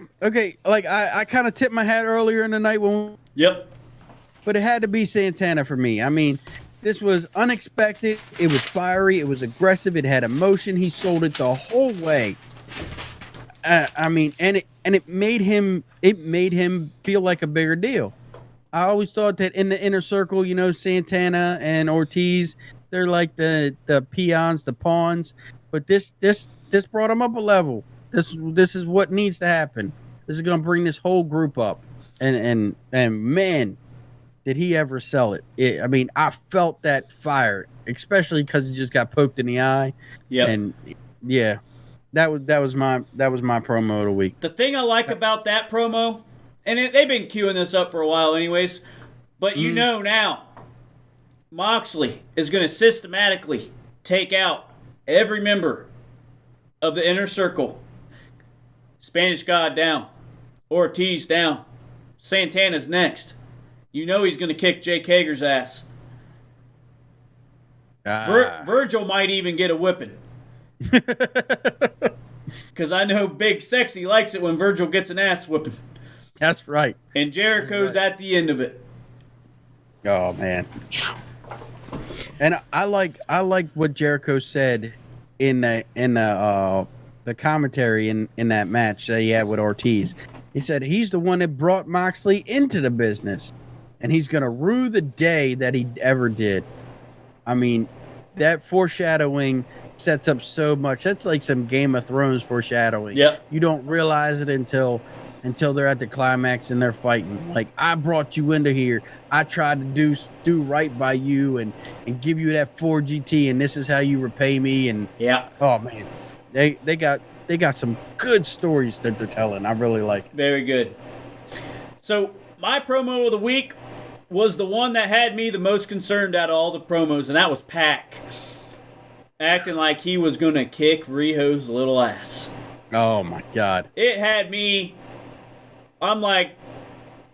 Like I kind of tipped my hat earlier in the night Yep. But it had to be Santana for me. I mean, this was unexpected. It was fiery. It was aggressive. It had emotion. He sold it the whole way. I mean, and it made him feel like a bigger deal. I always thought that in the inner circle, Santana and Ortiz, they're like the peons, the pawns. But this brought him up a level. This is what needs to happen. This is gonna bring this whole group up, and man, did he ever sell it? I mean, I felt that fire, especially because he just got poked in the eye. Yeah, and yeah, that was my promo of the week. The thing I like about that promo, and they've been queuing this up for a while, anyways, but now, Moxley is gonna systematically take out every member of the inner circle. Spanish God down. Ortiz down. Santana's next. You know he's going to kick Jake Hager's ass. Virgil might even get a whipping. Because I know Big Sexy likes it when Virgil gets an ass whipping. That's right. And Jericho's at the end of it. Oh, man. And I like what Jericho said in the commentary in that match that he had with Ortiz. He said he's the one that brought Moxley into the business, and he's going to rue the day that he ever did. I mean, that foreshadowing sets up so much. That's like some Game of Thrones foreshadowing. Yep. You don't realize it until they're at the climax and they're fighting. Like, I brought you into here. I tried to do right by you and give you that 4GT, and this is how you repay me. And yeah. Oh man. They got some good stories that they're telling. I really like it. Very good. So my promo of the week was the one that had me the most concerned out of all the promos, and that was Pac acting like he was going to kick Riho's little ass. Oh my God. It had me. I'm like,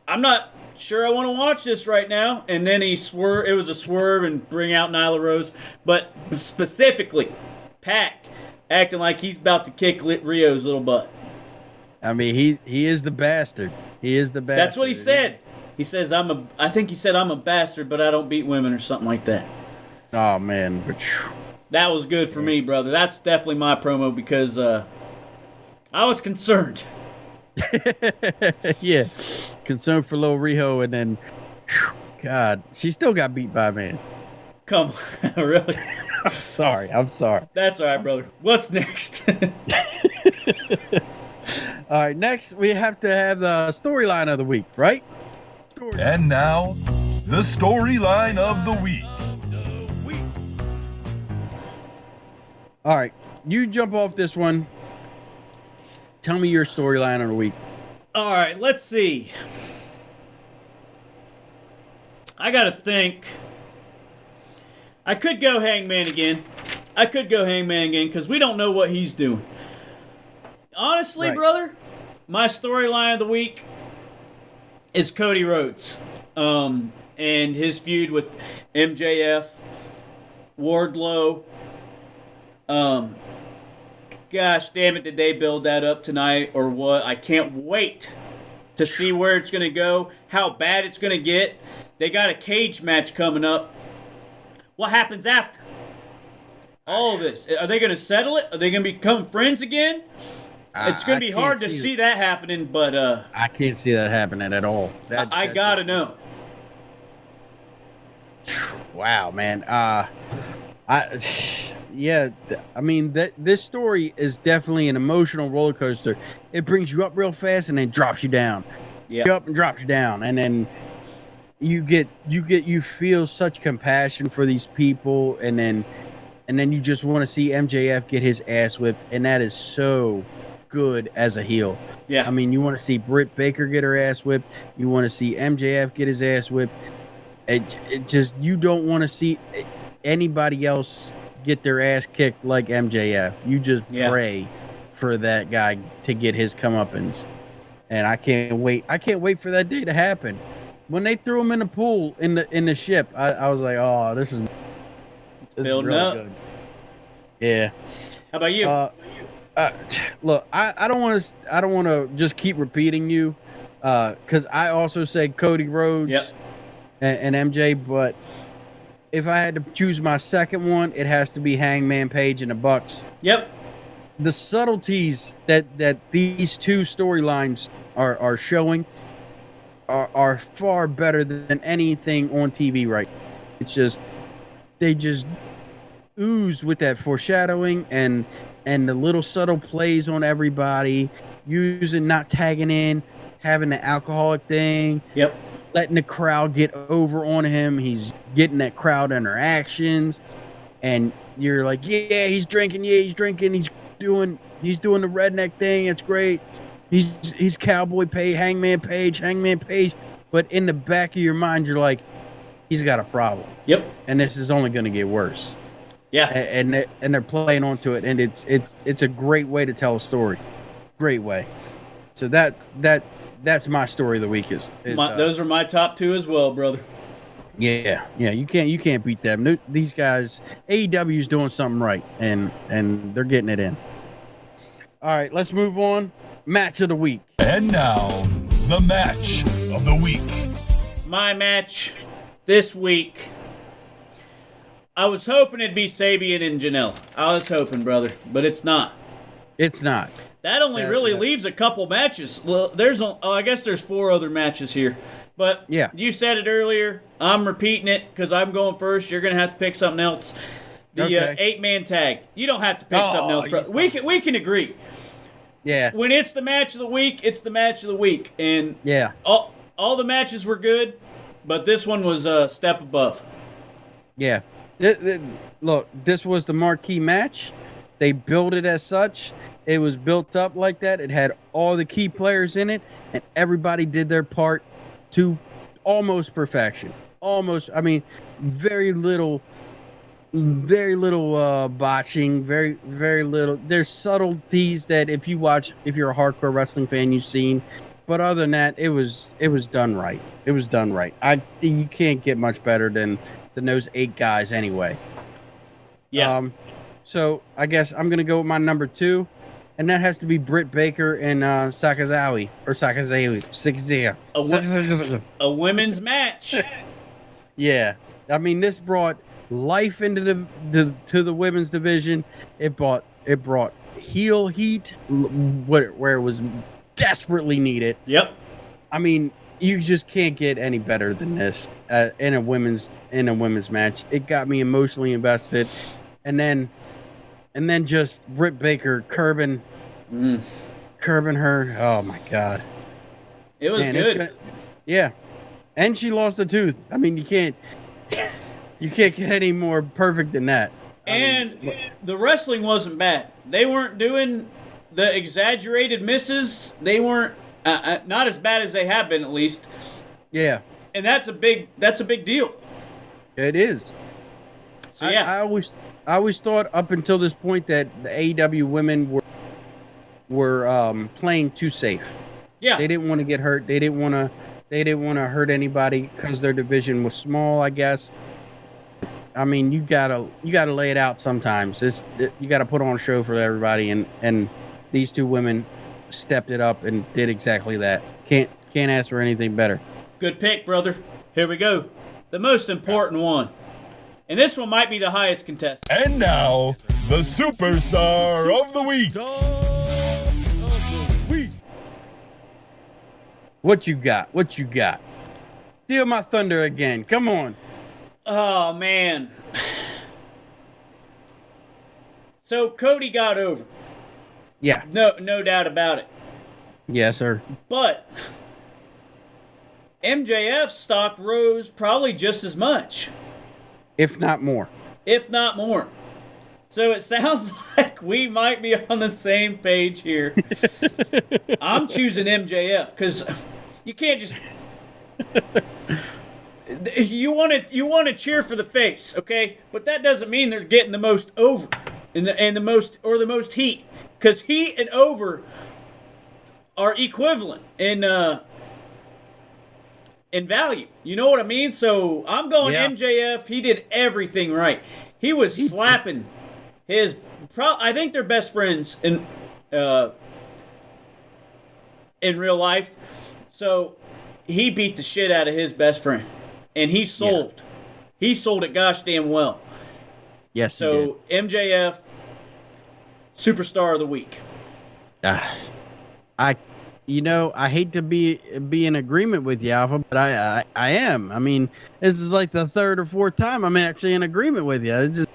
I'm not sure I want to watch this right now. And then he swerve. It was a swerve and bring out Nyla Rose. But specifically, Pac acting like he's about to kick Rio's little butt. I mean, he is the bastard. He is the bastard. That's what he said. He says, I think he said, I'm a bastard, but I don't beat women or something like that. Oh, man. That was good for me, brother. That's definitely my promo because I was concerned. Yeah. Concerned for Lil Riho, and then, God, she still got beat by a man. Come on, really? I'm sorry. That's all right, brother. What's next? All right, next we have to have the storyline of the week, right? And now, the storyline of the week. All right, you jump off this one. Tell me your storyline of the week. All right, let's see. I got to think. I could go Hangman again because we don't know what he's doing. Honestly, Right. brother, my storyline of the week is Cody Rhodes and his feud with MJF, Wardlow. Gosh damn it, did they build that up tonight or what? I can't wait to see where it's going to go, how bad it's going to get. They got a cage match coming up. What happens after all of this? Are they going to settle it? Are they going to become friends again? It's going to be hard to see that happening, but I can't see that happening at all. I got to know. Wow, man. Yeah, I mean, this story is definitely an emotional roller coaster. It brings you up real fast and then drops you down. Yeah. Up and drops you down, and then you feel such compassion for these people, and then you just want to see MJF get his ass whipped, and that is so good as a heel. Yeah. I mean, you want to see Britt Baker get her ass whipped. You want to see MJF get his ass whipped. It just, you don't want to see anybody else get their ass kicked like MJF. You just pray for that guy to get his comeuppance. And I can't wait. I can't wait for that day to happen. When they threw him in the pool in the ship, I was like, oh, this is building really up. good. Yeah. How about you? Look, I don't want to just keep repeating you, because I also said Cody Rhodes and MJ, but if I had to choose my second one, it has to be Hangman Page and the Bucks. Yep. The subtleties that these two storylines are showing are far better than anything on TV right now. It's just, they just ooze with that foreshadowing and the little subtle plays on everybody, using, not tagging in, having the alcoholic thing. Yep. Letting the crowd get over on him. He's getting that crowd interactions, and you're like, yeah, he's drinking. He's doing the redneck thing. It's great. He's Cowboy Page, Hangman Page. But in the back of your mind, you're like, he's got a problem. Yep. And this is only going to get worse. Yeah. And they're playing onto it, and it's a great way to tell a story. Great way. So that's my story of the week. Those are my top two as well, brother. Yeah. You can't beat them. These guys, AEW is doing something right, and they're getting it in. All right, let's move on. Match of the week. And now, the match of the week. My match this week. I was hoping it'd be Sabian and Janela. I was hoping, brother, but it's not. It's not. That only really leaves a couple matches. Well, I guess there's 4 other matches here. But yeah, you said it earlier. I'm repeating it because I'm going first. You're going to have to pick something else. The 8-man tag. You don't have to pick something else, bro. We can agree. Yeah. When it's the match of the week, it's the match of the week. And yeah, all the matches were good, but this one was a step above. Yeah. Look, this was the marquee match. They built it as such. It was built up like that. It had all the key players in it, and everybody did their part to almost perfection. Almost. I mean, very little botching. Very little. There's subtleties that if you're a hardcore wrestling fan, you've seen. But other than that, it was done right. It was done right. You can't get much better than those 8 guys anyway. Yeah. So I guess I'm gonna go with my number 2, and that has to be Britt Baker and Sakazawa. A women's match. Yeah, I mean this brought life into the women's division. It brought heel heat where it was desperately needed. Yep. I mean, you just can't get any better than this in a women's match. It got me emotionally invested, and then just Britt Baker curbing her. Oh my god, It was good. Yeah, and she lost a tooth. I mean, you can't get any more perfect than that. And the wrestling wasn't bad. They weren't doing the exaggerated misses. They weren't not as bad as they have been, at least. Yeah, And that's a big deal. it is. So yeah, I always thought up until this point that the AEW women were playing too safe. yeah. They didn't want to get hurt. They didn't want to hurt anybody because their division was small, I guess. I mean, you gotta lay it out sometimes. You gotta put on a show for everybody, and these 2 women stepped it up and did exactly that. Can't ask for anything better. Good pick, brother. Here we go. The most important one. And this one might be the highest contest. And now, the superstar of the week. What you got? Steal my thunder again. Come on. Oh, man. So Cody got over. Yeah. No doubt about it. Yes, sir. But MJF's stock rose probably just as much, If not more. if not more. So it sounds like we might be on the same page here. I'm choosing MJF because you can't just. You want to cheer for the face, okay? But that doesn't mean they're getting the most over and the most heat, because heat and over are equivalent in value. You know what I mean? So I'm going MJF. He did everything right. He was slapping his. I think they're best friends in real life. So he beat the shit out of his best friend. And he sold. Yeah. He sold it gosh damn well. Yes, so MJF, superstar of the week. I hate to be in agreement with you, Alpha, but I am. I mean, this is like the 3rd or 4th time I'm actually in agreement with you.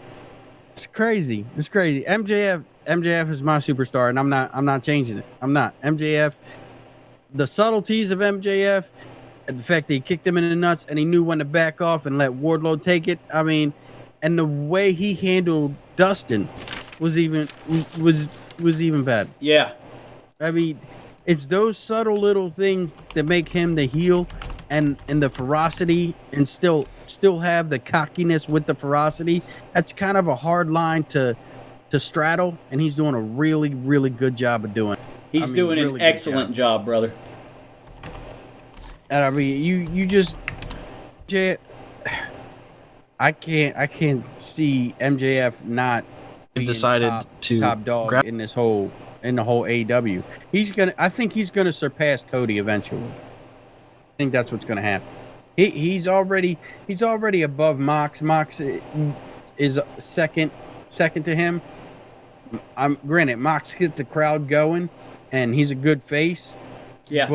It's crazy. It's crazy. MJF is my superstar, and I'm not changing it. I'm not. MJF, the subtleties of MJF, the fact that he kicked him in the nuts and he knew when to back off and let Wardlow take it. I mean, and the way he handled Dustin was even better. Yeah. I mean, it's those subtle little things that make him the heel, and the ferocity, and still have the cockiness with the ferocity. That's kind of a hard line to straddle, and he's doing a really, really good job of doing it. He's doing really an excellent job, brother. And I mean, you just, I can't see MJF not being decided top dog in the whole AEW. I think he's gonna surpass Cody eventually. I think that's what's gonna happen. He's already above Mox. Mox is second to him. Granted, Mox gets the crowd going, and he's a good face. Yeah.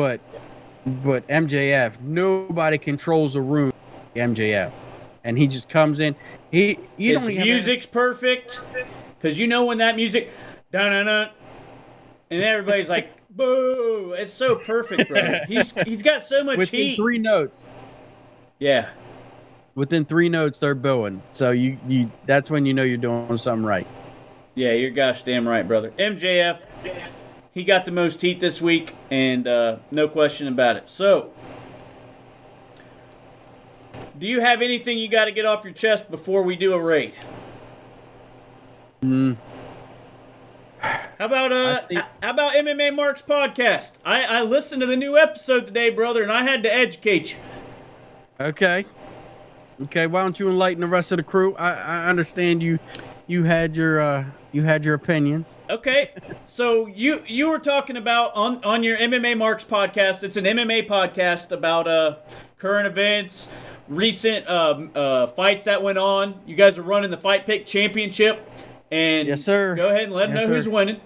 But MJF, nobody controls a room. MJF, and he just comes in. His music's perfect, because when that music, dun dun dun, and everybody's like, boo! It's so perfect, bro. He's got so much within heat. 3 notes. Yeah. Within 3 notes, they're booing. So you that's when you know you're doing something right. Yeah, you're gosh damn right, brother. MJF. He got the most heat this week, and no question about it. So, do you have anything you got to get off your chest before we do a raid? How about MMA Mark's podcast? I listened to the new episode today, brother, and I had to educate you. Okay. Why don't you enlighten the rest of the crew? I understand you had your opinions. Okay, so you were talking about on your MMA Marks podcast. It's an MMA podcast about current events, recent fights that went on. You guys are running the Fight Pick Championship, and yes, sir. Go ahead and let them know who's winning.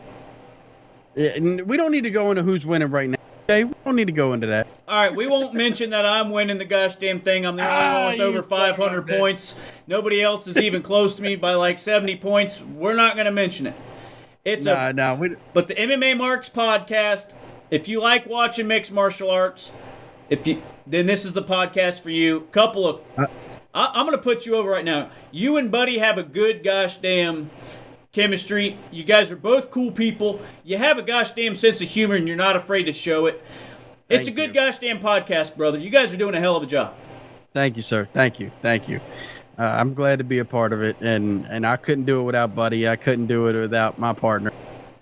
We don't need to go into who's winning right now. Okay, we don't need to go into that. All right, we won't mention that I'm winning the gosh damn thing. I'm the only one with over 500 points. Nobody else is even close to me by like 70 points. We're not going to mention it. But the MMA Marks podcast, if you like watching mixed martial arts, then this is the podcast for you. I'm going to put you over right now. You and Buddy have a good gosh damn chemistry. You guys are both cool people. You have a gosh damn sense of humor, and you're not afraid to show it. It's a good gosh damn podcast, brother. You guys are doing a hell of a job. Thank you, sir. Thank you. I'm glad to be a part of it, and I couldn't do it without Buddy. I couldn't do it without my partner.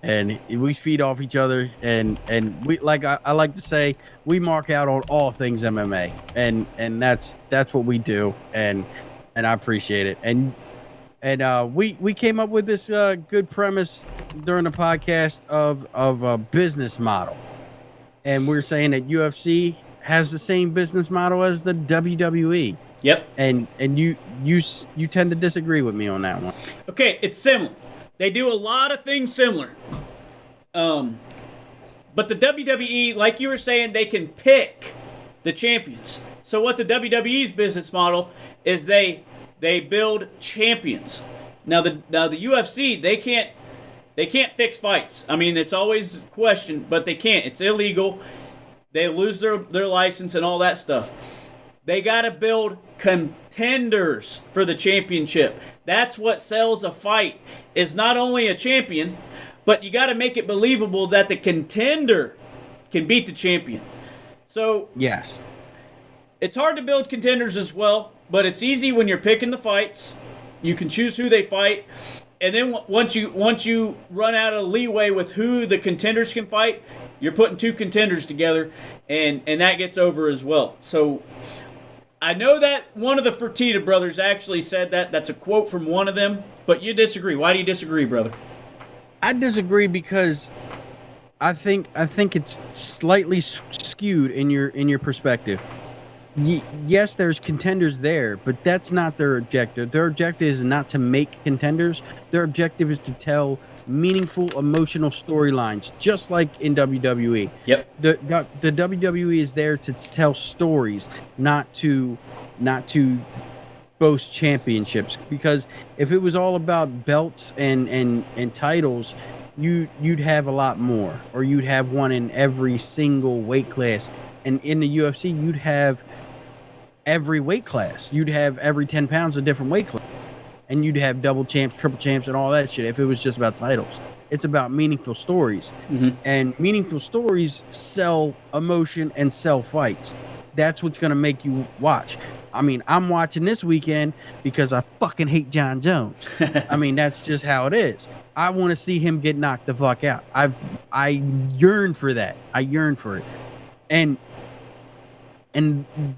And we feed off each other, and we I like to say, we mark out on all things MMA, and that's what we do, and I appreciate it. And we came up with this good premise during the podcast of a business model, and we're saying that UFC has the same business model as the WWE. Yep. And you tend to disagree with me on that one. Okay, it's similar. They do a lot of things similar. But the WWE, like you were saying, they can pick the champions. So what the WWE's business model is, they build champions. Now the UFC, they can't fix fights. I mean, it's always questioned, but they can't. It's illegal. They lose their license and all that stuff. They got to build contenders for the championship. That's what sells a fight, is not only a champion, but you got to make it believable that the contender can beat the champion. So yes, it's hard to build contenders as well, but it's easy when you're picking the fights. You can choose who they fight, and then once you run out of leeway with who the contenders can fight, you're putting two contenders together, and that gets over as well. So I know that one of the Fertitta brothers actually said that. That's a quote from one of them, but you disagree. Why do you disagree, brother? I disagree because I think it's slightly skewed in your perspective. Yes, there's contenders there, but that's not their objective. Their objective is not to make contenders. Their objective is to tell meaningful, emotional storylines, just like in WWE. Yep. The WWE is there to tell stories, not to boast championships. Because if it was all about belts and titles, you'd have a lot more, or you'd have one in every single weight class. And in the UFC, you'd have every weight class. You'd have every 10 pounds a different weight class. And you'd have double champs, triple champs, and all that shit if it was just about titles. It's about meaningful stories. Mm-hmm. And meaningful stories sell emotion and sell fights. That's what's going to make you watch. I mean, I'm watching this weekend because I fucking hate John Jones. I mean, that's just how it is. I want to see him get knocked the fuck out. I yearn for that. I yearn for it. And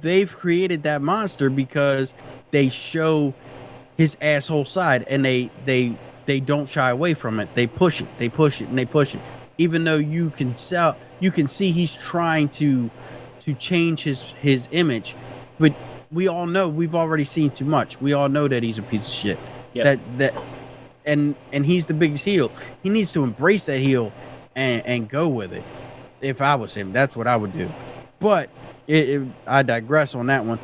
they've created that monster because they show his asshole side, and they don't shy away from it. They push it, and they push it. Even though you can see he's trying to change his image, but we all know, we've already seen too much. We all know that he's a piece of shit. Yep. And he's the biggest heel. He needs to embrace that heel and go with it. If I was him, that's what I would do. But I digress on that one.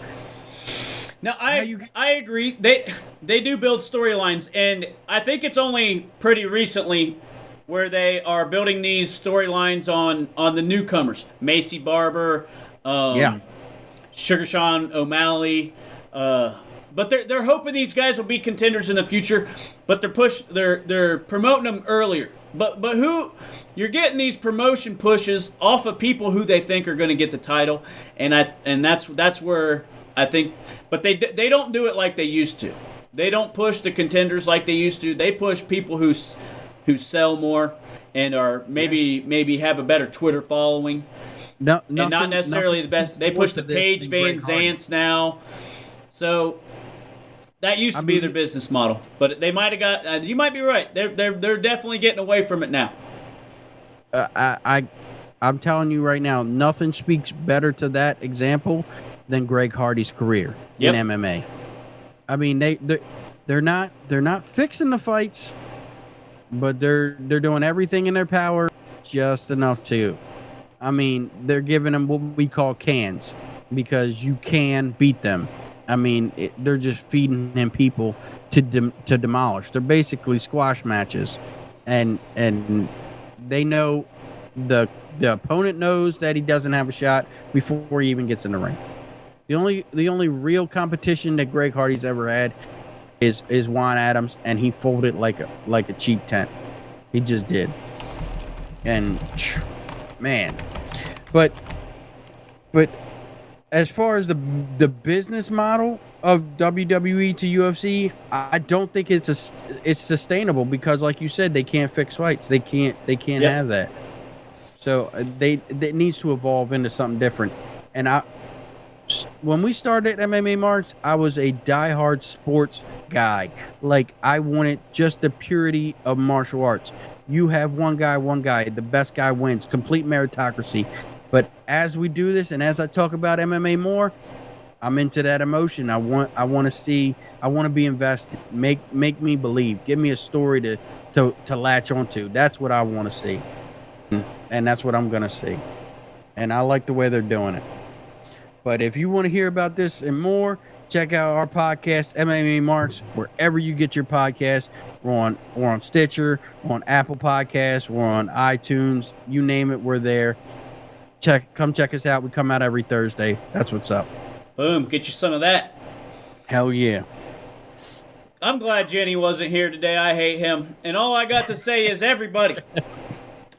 Now, I agree. They do build storylines, and I think it's only pretty recently where they are building these storylines on the newcomers. Macy Barber, Sugar Sean O'Malley. But they're hoping these guys will be contenders in the future, but they're promoting them earlier. But who you're getting these promotion pushes off of people who they think are going to get the title, and that's where I think. But they don't do it like they used to. They don't push the contenders like they used to. They push people who sell more, and are maybe have a better Twitter following. No, And not necessarily the best. They push the to this Page than Greg Van Hardy. Zance now. So that used to be their business model. But they might have got, you might be right. They're definitely getting away from it now. I'm telling you right now, nothing speaks better to that example than Greg Hardy's career Yep. in MMA. I mean, they're not fixing the fights, but they're doing everything in their power, just enough to. I mean, they're giving them what we call cans because you can beat them. I mean, they're just feeding him people to demolish. They're basically squash matches, and they know the opponent knows that he doesn't have a shot before he even gets in the ring. The only real competition that Greg Hardy's ever had is Juan Adams, and he folded like a cheap tent. He just did. And man, but as far as the business model of WWE to UFC, I don't think it's sustainable because, like you said, they can't fix fights. They can't Yep. have that. So it needs to evolve into something different. And when we started MMA Marks, I was a diehard sports guy. Like, I wanted just the purity of martial arts. You have one guy, the best guy wins, complete meritocracy. But as we do this, and as I talk about MMA more, I'm into that emotion. I want to be invested. Make me believe. Give me a story to latch onto. That's what I want to see. And that's what I'm going to see. And I like the way they're doing it. But if you want to hear about this and more, check out our podcast, MMA Marks, wherever you get your podcasts. We're on Stitcher, we're on Apple Podcasts, we're on iTunes. You name it, we're there. Come check us out. We come out every Thursday. That's what's up. Boom, get you some of that. Hell yeah. I'm glad Jenny wasn't here today. I hate him. And all I got to say is, everybody,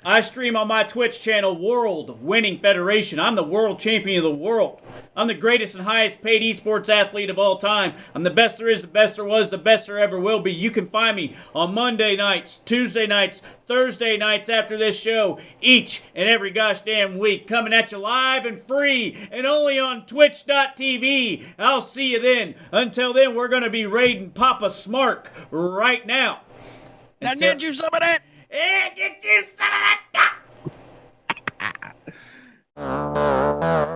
I stream on my Twitch channel, World Winning Federation. I'm the world champion of the world. I'm the greatest and highest paid esports athlete of all time. I'm the best there is, the best there was, the best there ever will be. You can find me on Monday nights, Tuesday nights, Thursday nights after this show, each and every gosh damn week, coming at you live and free and only on twitch.tv. I'll see you then. Until then, we're going to be raiding Papa Smark right now. Now get you some of that. Get you some of that.